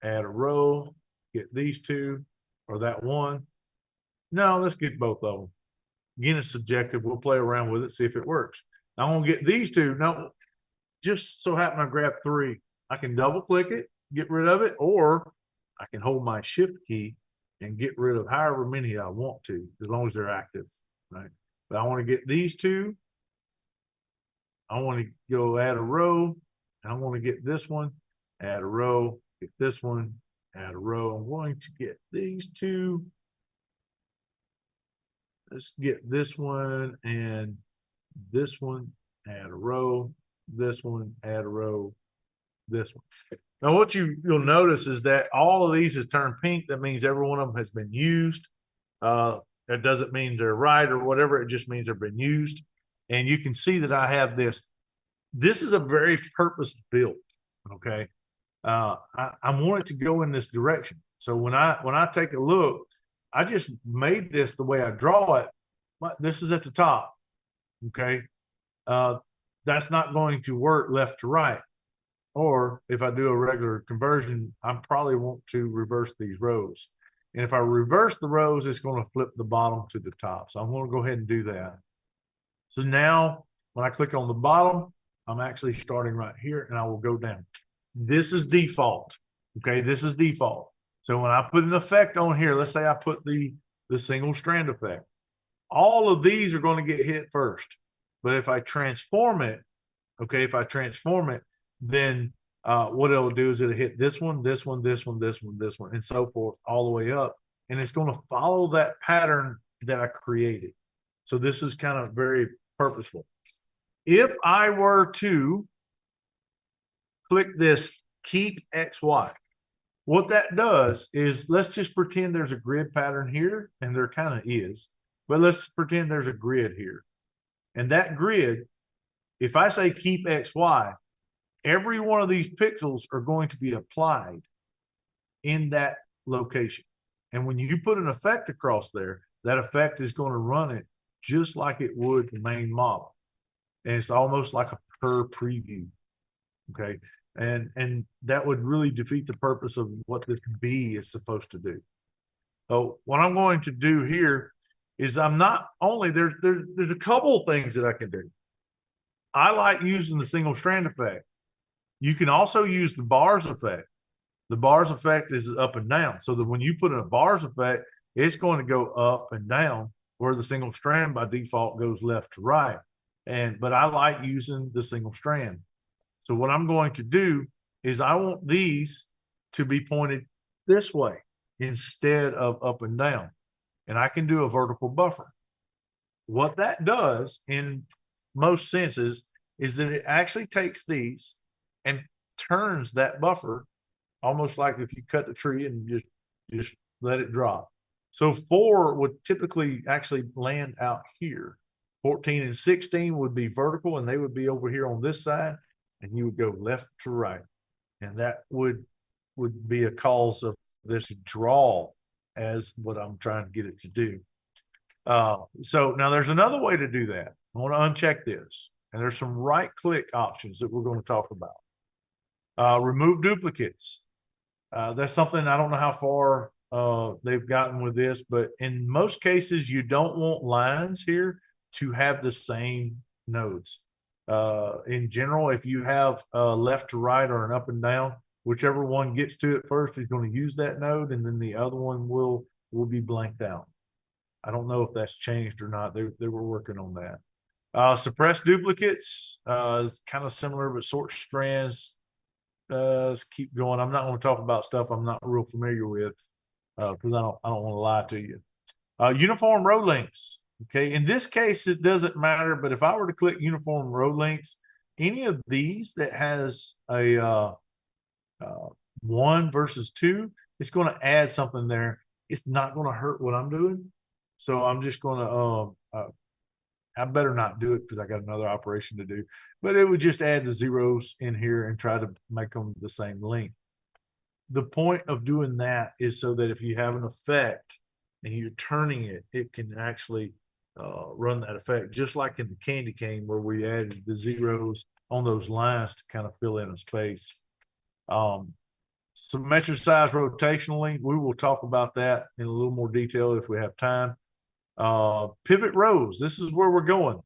Add a row, get these two, or that one. No, let's get both of them. Again, it's subjective. We'll play around with it, see if it works. I'm going to get these two. No, just so happen I grab 3. I can double click it, get rid of it, or I can hold my shift key and get rid of however many I want to, as long as they're active, right? But I want to get these two. I want to go add a row. And I want to get this one, add a row, get this one, add a row. I'm going to get these two. Let's get this one and this one, add a row, this one, add a row, this one. Now, what you'll notice is that all of these has turned pink. That means every one of them has been used. That doesn't mean they're right or whatever. It just means they've been used. And you can see that I have this. This is a very purpose-built, okay? I want it to go in this direction. So when I take a look, I just made this the way I draw it. But this is at the top, okay? That's not going to work left to right. Or if I do a regular conversion, I probably want to reverse these rows. And if I reverse the rows, it's going to flip the bottom to the top. So I'm going to go ahead and do that. So now when I click on the bottom, I'm actually starting right here and I will go down. This is default. Okay, this is default. So when I put an effect on here, let's say I put the single strand effect. All of these are going to get hit first. But if I transform it, okay, if I transform it, then what it'll do is it'll hit this one, this one, this one, this one, this one, and so forth all the way up. And it's going to follow that pattern that I created. So this is kind of very purposeful. If I were to click this keep XY, what that does is, let's just pretend there's a grid pattern here, and there kind of is, but let's pretend there's a grid here. And that grid, if I say keep XY, every one of these pixels are going to be applied in that location. And when you put an effect across there, that effect is going to run it just like it would the main model. And it's almost like a per preview. Okay. And that would really defeat the purpose of what this B is supposed to do. So what I'm going to do here is I'm not only there's a couple of things that I can do. I like using the single strand effect. You can also use the bars effect. The bars effect is up and down. So that when you put in a bars effect, it's going to go up and down, where the single strand by default goes left to right. But I like using the single strand. So what I'm going to do is I want these to be pointed this way instead of up and down. And I can do a vertical buffer. What that does in most senses is that it actually takes these and turns that buffer almost like if you cut the tree and just let it drop. So 4 would typically actually land out here. 14 and 16 would be vertical, and they would be over here on this side, and you would go left to right. And that would be a cause of this draw as what I'm trying to get it to do. So now there's another way to do that. I want to uncheck this. And there's some right-click options that we're going to talk about. Remove duplicates. That's something I don't know how far they've gotten with this, but in most cases, you don't want lines here to have the same nodes. In general, if you have left to right or an up and down, whichever one gets to it first is going to use that node, and then the other one will be blanked out. I don't know if that's changed or not. They were working on that. Suppress duplicates, kind of similar, but sort strands. Let's keep going. I'm not going to talk about stuff I'm not real familiar with because I don't want to lie to you. Uniform row lengths. Okay, in this case, it doesn't matter, but if I were to click uniform row lengths, any of these that has a 1 versus 2, it's going to add something there. It's not going to hurt what I'm doing. So I'm just going to, I better not do it because I got another operation to do, but it would just add the zeros in here and try to make them the same length. the point of doing that is so that if you have an effect and you're turning it, it can actually run that effect, just like in the candy cane where we added the zeros on those lines to kind of fill in a space. Symmetricize rotationally, we will talk about that in a little more detail if we have time. Pivot rows, this is where we're going.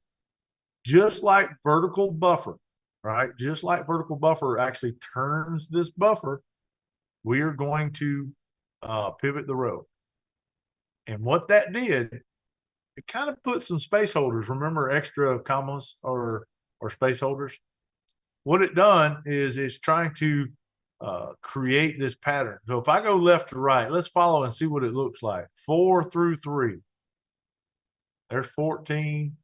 Just like vertical buffer, right? Just like vertical buffer actually turns this buffer, we are going to pivot the row. And what that did, it kind of put some space holders. Remember extra commas or space holders? What it done is it's trying to create this pattern. So if I go left to right, let's follow and see what it looks like. 4 through 3. There's 14.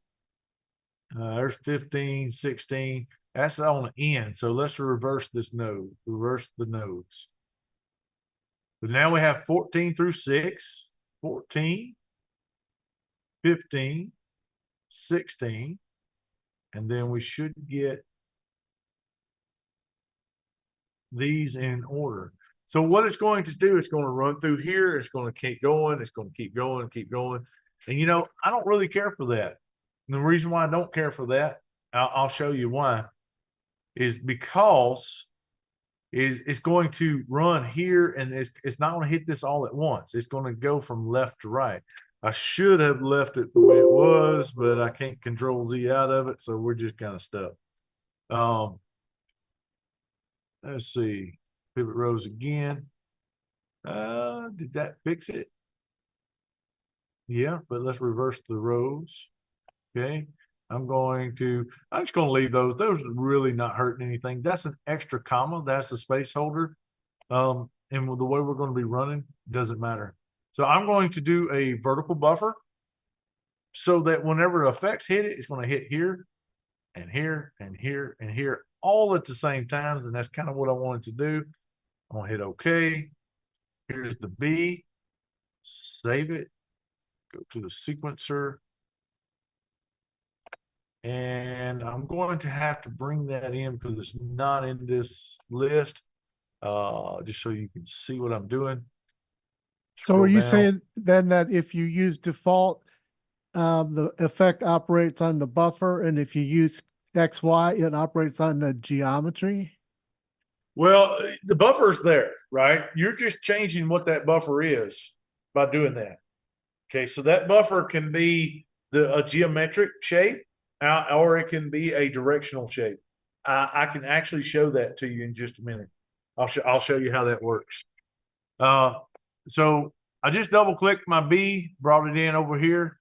There's 15, 16. That's on the end. So let's reverse this node, reverse the nodes. But now we have 14 through 6, 14, 15, 16, and then we should get these in order. So what it's going to do, it's going to run through here. It's going to keep going. It's going to keep going, keep going. And, you know, I don't really care for that. And the reason why I don't care for that, I'll show you why, is because it's going to run here and it's not going to hit this all at once. It's going to go from left to right. I should have left it the way it was, but I can't control Z out of it. So we're just kind of stuck. Let's see. Pivot rows again. Did that fix it? Yeah, but let's reverse the rows. Okay. I'm just going to leave those. Those are really not hurting anything. That's an extra comma. That's a space holder. And the way we're going to be running, doesn't matter. So I'm going to do a vertical buffer so that whenever effects hit it, it's going to hit here and here and here and here all at the same time. And that's kind of what I wanted to do. I'm going to hit OK. Here's the B. Save it. Go to the sequencer. And I'm going to have to bring that in because it's not in this list. Just so you can see what I'm doing. So are you saying then that if you use default, the effect operates on the buffer, and if you use XY, it operates on the geometry? Well, the buffer's there, right? You're just changing what that buffer is by doing that. Okay, so that buffer can be a geometric shape, or it can be a directional shape. I can actually show that to you in just a minute. I'll show you how that works. So I just double clicked my B, brought it in over here.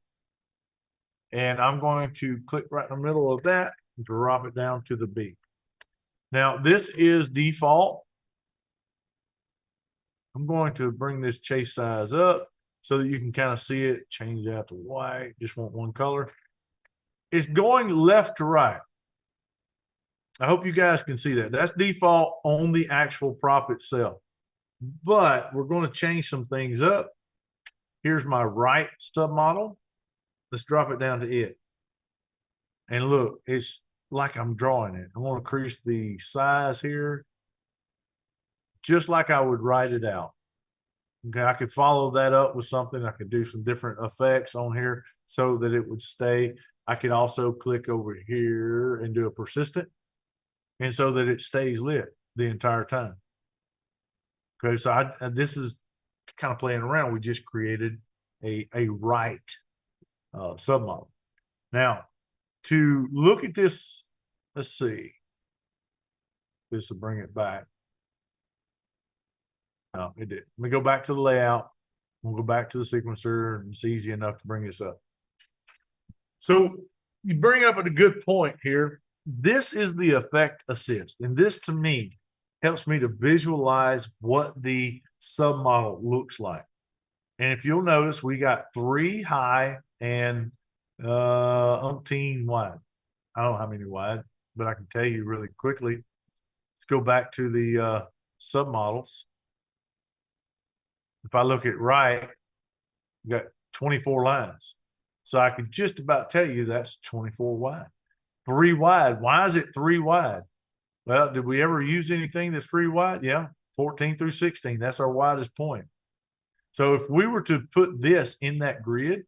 And I'm going to click right in the middle of that and drop it down to the B. Now this is default. I'm going to bring this chase size up so that you can kind of see it, change it out to white, just want one color. It's going left to right. I hope you guys can see that. That's default on the actual prop itself. But we're going to change some things up. Here's my right submodel. Let's drop it down to it. And look, it's like I'm drawing it. I'm going to increase the size here, just like I would write it out. Okay, I could follow that up with something. I could do some different effects on here so that it would stay. I could also click over here and do a persistent, and so that it stays lit the entire time. Okay, so this is kind of playing around. We just created a right submodel. Now, to look at this, let's see. This will bring it back. No, it did. Let me go back to the layout. We'll go back to the sequencer, and it's easy enough to bring this up. So you bring up a good point here. This is the effect assist, and this to me helps me to visualize what the submodel looks like. And if you'll notice, we got 3 high and umpteen wide. I don't know how many wide, but I can tell you really quickly. Let's go back to the submodels. If I look at right, you got 24 lines. So I could just about tell you that's 24 wide. 3 wide. Why is it 3 wide? Well, did we ever use anything that's 3 wide? Yeah. 14 through 16. That's our widest point. So if we were to put this in that grid,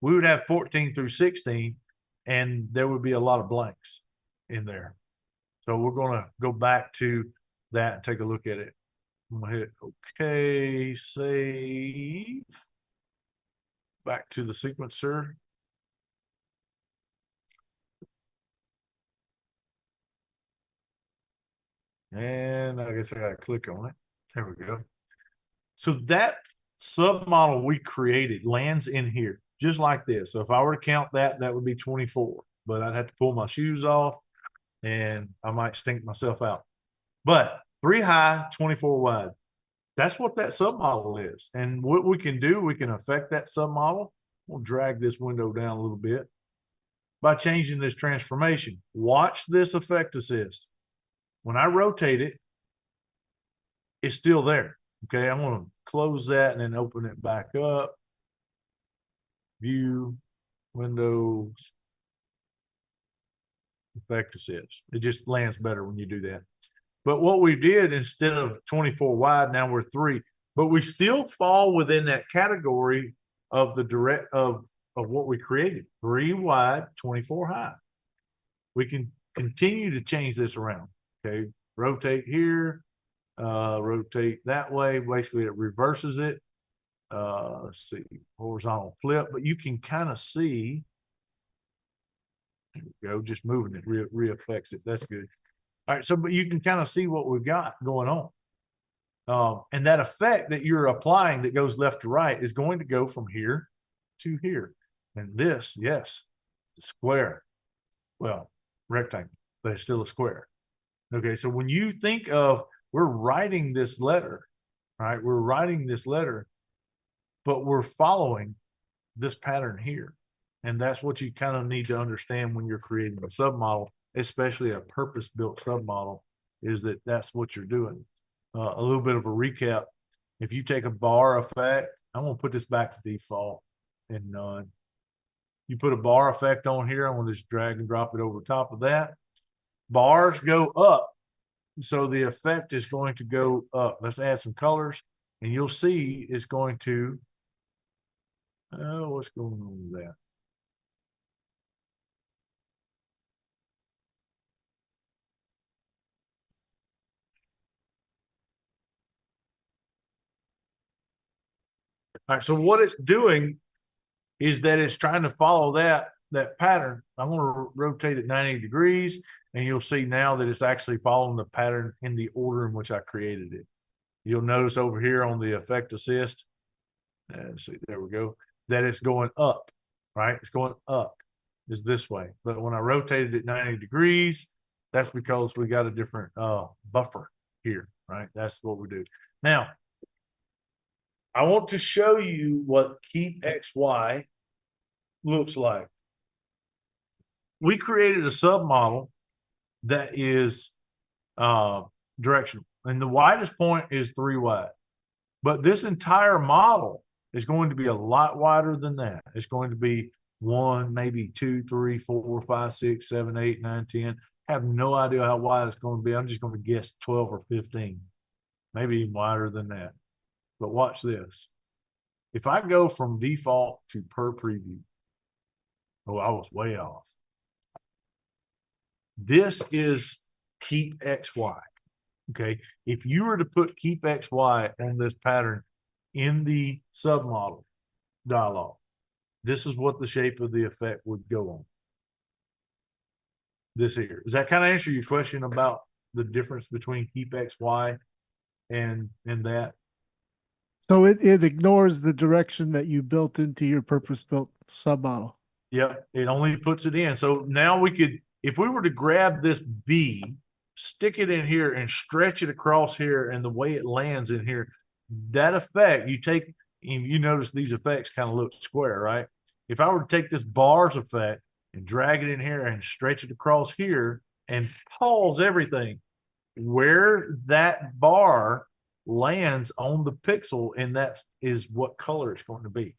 we would have 14 through 16, and there would be a lot of blanks in there. So we're going to go back to that and take a look at it. I'm going to hit OK, save. Back to the sequencer. And I guess I got to click on it. There we go. So that submodel we created lands in here, just like this. So if I were to count that, that would be 24. But I'd have to pull my shoes off, and I might stink myself out. But 3 high, 24 wide. That's what that submodel is. And what we can do, we can affect that submodel. We'll drag this window down a little bit by changing this transformation. Watch this effect assist. When I rotate it, it's still there. Okay, I'm going to close that and then open it back up. View, Windows, effect assist. It just lands better when you do that. But what we did, instead of 24 wide, now we're 3. But we still fall within that category of the direct of what we created. 3 wide, 24 high. We can continue to change this around. Okay, rotate here, rotate that way. Basically, it reverses it. Let's see, horizontal flip. But you can kind of see. There we go. Just moving it re-affects it. That's good. All right, so but you can kind of see what we've got going on. And that effect that you're applying that goes left to right is going to go from here to here. And this, yes, it's a square. Well, rectangle, but it's still a square. Okay, so when you think of, we're writing this letter, right? We're writing this letter, but we're following this pattern here. And that's what you kind of need to understand when you're creating a submodel, especially a purpose-built submodel, is that that's what you're doing. A little bit of a recap. If you take a bar effect, I'm going to put this back to default and none. You put a bar effect on here. I'm going to just drag and drop it over top of that. Bars go up. So the effect is going to go up. Let's add some colors, and you'll see it's going to, what's going on with that? All right, so what it's doing is that it's trying to follow that pattern. I'm going to rotate it 90 degrees, and you'll see now that it's actually following the pattern in the order in which I created it. You'll notice over here on the effect assist, let's see, there we go, that it's going up, right? It's going up is this way. But when I rotated it 90 degrees, that's because we got a different buffer here, right? That's what we do. Now, I want to show you what keep XY looks like. We created a submodel that is directional, and the widest point is 3 wide. But this entire model is going to be a lot wider than that. It's going to be 1, maybe 2, 3, 4, 5, 6, 7, 8, 9, 10. I have no idea how wide it's going to be. I'm just going to guess 12 or 15, maybe even wider than that. But watch this. If I go from default to per preview, oh, I was way off. This is keep XY. Okay. If you were to put keep XY on this pattern in the submodel dialog, this is what the shape of the effect would go on. This here. Does that kind of answer your question about the difference between keep XY and that? So it ignores the direction that you built into your purpose-built submodel. Yep, it only puts it in. So now we could, if we were to grab this B, stick it in here and stretch it across here, and the way it lands in here, that effect, you notice these effects kind of look square, right? If I were to take this bars effect and drag it in here and stretch it across here and pause everything, where that bar lands on the pixel, and that is what color it's going to be.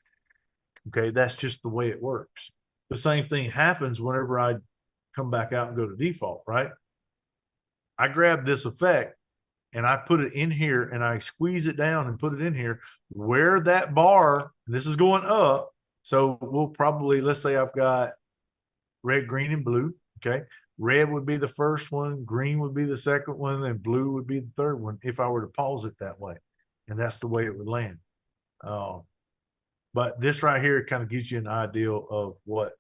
Okay, that's just the way it works. The same thing happens whenever I come back out and go to default, right? I grab this effect and I put it in here and I squeeze it down and put it in here, where that bar, this is going up. So we'll probably, let's say I've got red, green, and blue. Okay. Red would be the first one, green would be the second one, and blue would be the third one if I were to pause it that way. And that's the way it would land. But this right here kind of gives you an idea of what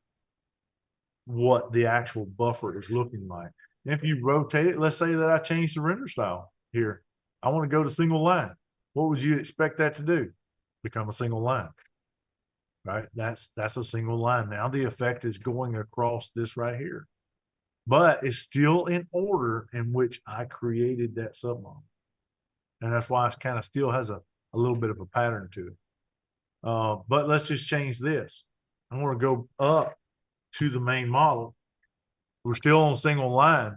the actual buffer is looking like. And if you rotate it, let's say that I change the render style here. I want to go to single line. What would you expect that to do? Become a single line, right? That's a single line. Now the effect is going across this right here, but it's still in order in which I created that submodel. And that's why it kind of still has a little bit of a pattern to it. But let's just change this. I want to go up to the main model. We're still on single line,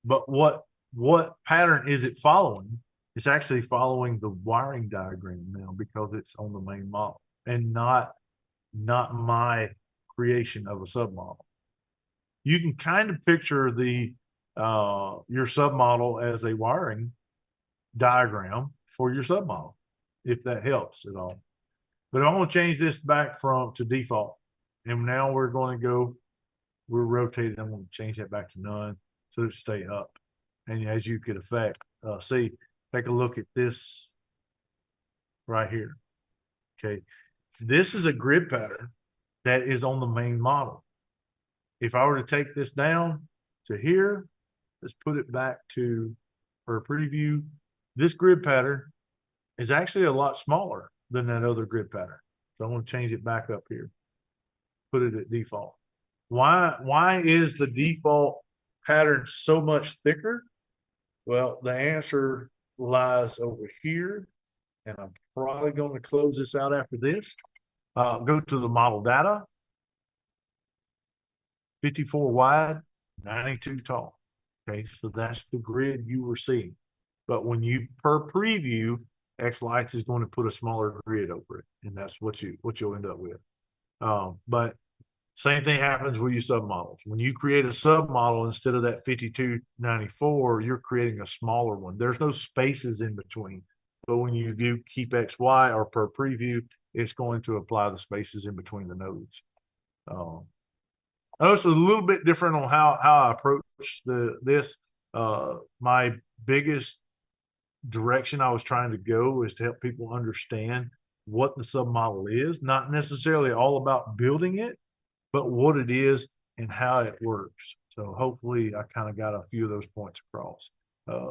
but what pattern is it following? It's actually following the wiring diagram now because it's on the main model and not my creation of a submodel. You can kind of picture the your submodel as a wiring diagram for your submodel, if that helps at all. But I'm going to change this back to default. And now we're going to go, we're rotated. I'm going to change that back to none so it stay up. And as you could see, take a look at this right here. Okay. This is a grid pattern that is on the main model. If I were to take this down to here, let's put it back to for preview. This grid pattern is actually a lot smaller than that other grid pattern. So I'm going to change it back up here. Put it at default. Why is the default pattern so much thicker? Well, the answer lies over here. And I'm probably going to close this out after this. Go to the model data. 54 wide, 92 tall. Okay, so that's the grid you were seeing. But when you per preview, xLights is going to put a smaller grid over it, and that's what you'll end up with. But same thing happens with your submodels. When you create a submodel instead of that 5294, you're creating a smaller one. There's no spaces in between. But when you do keep XY or per preview, it's going to apply the spaces in between the nodes. I know it's a little bit different on how I approach this. My biggest direction I was trying to go is to help people understand what the submodel is, not necessarily all about building it, but what it is and how it works. So hopefully I kind of got a few of those points across.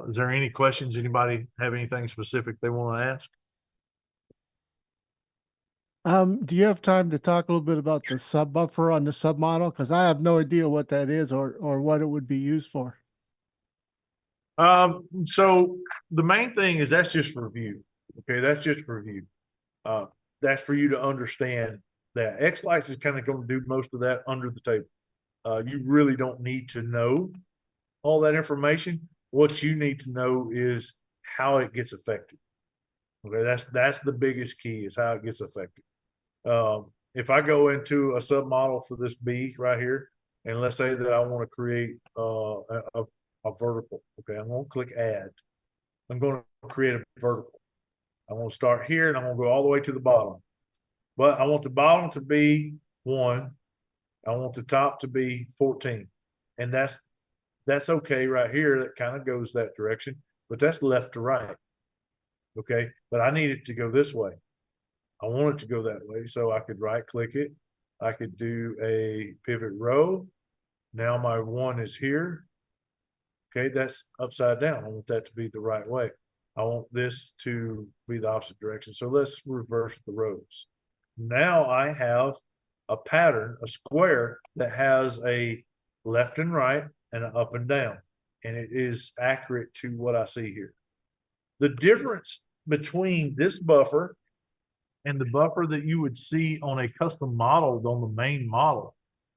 Is there any questions? Anybody have anything specific they want to ask? Do you have time to talk a little bit about the subbuffer on the submodel? Because I have no idea what that is or what it would be used for. So the main thing is that's just for view. Okay, that's just for view. That's for you to understand that xLights is kind of going to do most of that under the table. You really don't need to know all that information. What you need to know is how it gets affected. Okay, that's the biggest key is how it gets affected. If I go into a submodel for this B right here, and let's say that I want to create a vertical. Okay, I'm going to click add. I'm going to create a vertical. I'm going to start here and I'm going to go all the way to the bottom. But I want the bottom to be 1. I want the top to be 14. And that's okay right here. That kind of goes that direction, but that's left to right. Okay, but I need it to go this way. I want it to go that way. So I could right click it. I could do a pivot row. Now my 1 is here. Okay, that's upside down. I want that to be the right way. I want this to be the opposite direction. So let's reverse the rows. Now I have a pattern, a square that has a left and right and an up and down. And it is accurate to what I see here. The difference between this buffer and the buffer that you would see on a custom model on the main model,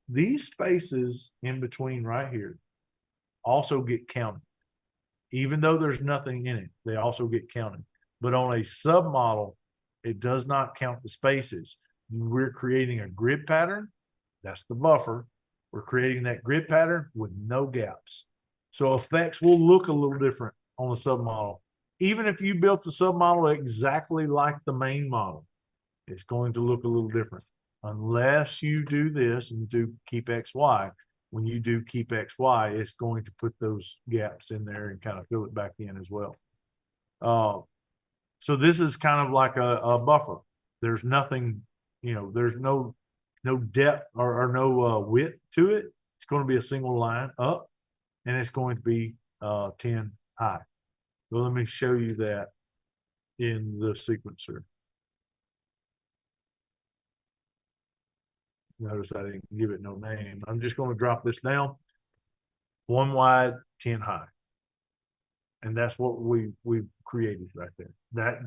these spaces in between right here also get counted. Even though there's nothing in it, they also get counted. But on a submodel, it does not count the spaces. We're creating a grid pattern. That's the buffer. We're creating that grid pattern with no gaps. So effects will look a little different on the submodel even if you built the submodel exactly like the main model, it's going to look a little different unless you do this and do keep XY. When you do keep XY, it's going to put those gaps in there and kind of fill it back in as well. So this is kind of like a buffer. There's nothing, there's no depth or no width to it. It's going to be a single line up, and it's going to be 10 high. So let me show you that in the sequencer. Notice I didn't give it no name. I'm just going to drop this down. 1 wide, 10 high. And that's what we've created right there.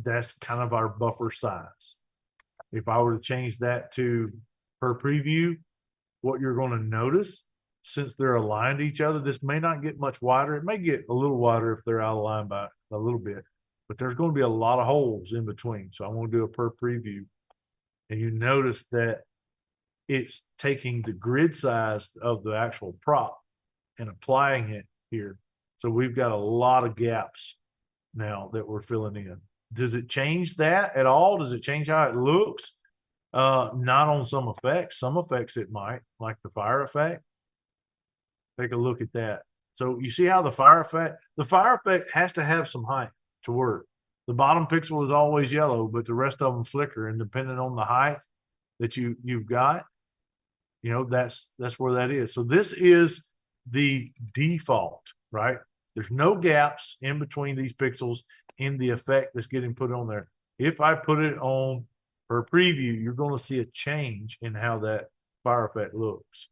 That's kind of our buffer size. If I were to change that to per preview, what you're going to notice, since they're aligned to each other, this may not get much wider. It may get a little wider if they're out of line by a little bit, but there's going to be a lot of holes in between. So I'm going to do a per preview. And you notice that it's taking the grid size of the actual prop and applying it here. So we've got a lot of gaps now that we're filling in. Does it change that at all? Does it change how it looks? Not on some effects. Some effects it might, like the fire effect. Take a look at that. So you see how the fire effect has to have some height to work. The bottom pixel is always yellow, but the rest of them flicker, and depending on the height that you've got, that's where that is. So this is the default, right? There's no gaps in between these pixels in the effect that's getting put on there. If I put it on per preview, you're going to see a change in how that fire effect looks.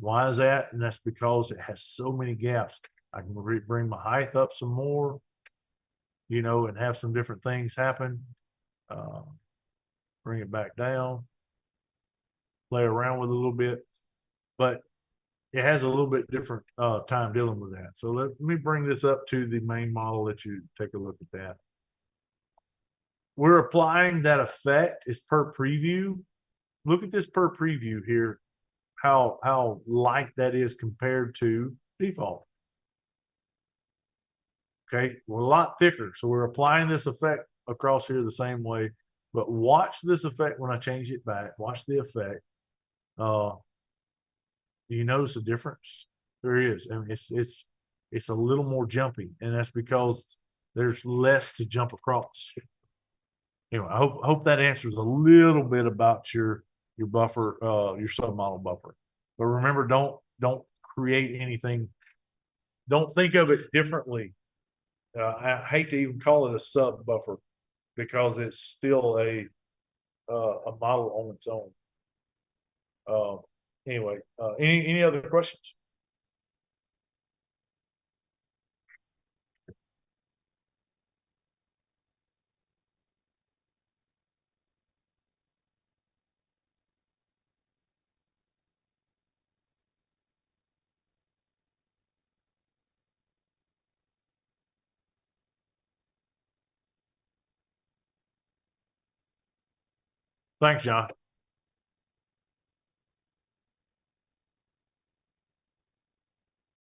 Why is that? And that's because it has so many gaps. I can bring my height up some more, and have some different things happen. Bring it back down, play around with it a little bit, but it has a little bit different time dealing with that. So let me bring this up to the main model, let you take a look at that. We're applying that effect is per preview. Look at this per preview here, how light that is compared to default. Okay, we're a lot thicker. So we're applying this effect across here the same way, but watch this effect when I change it back. Watch the effect. Do you notice a difference? There is. I mean, it's a little more jumpy, and that's because there's less to jump across. Anyway, I hope that answers a little bit about your buffer, your submodel buffer. But remember, don't create anything. Don't think of it differently. I hate to even call it a sub buffer because it's still a model on its own. Anyway, any other questions? Thanks, John.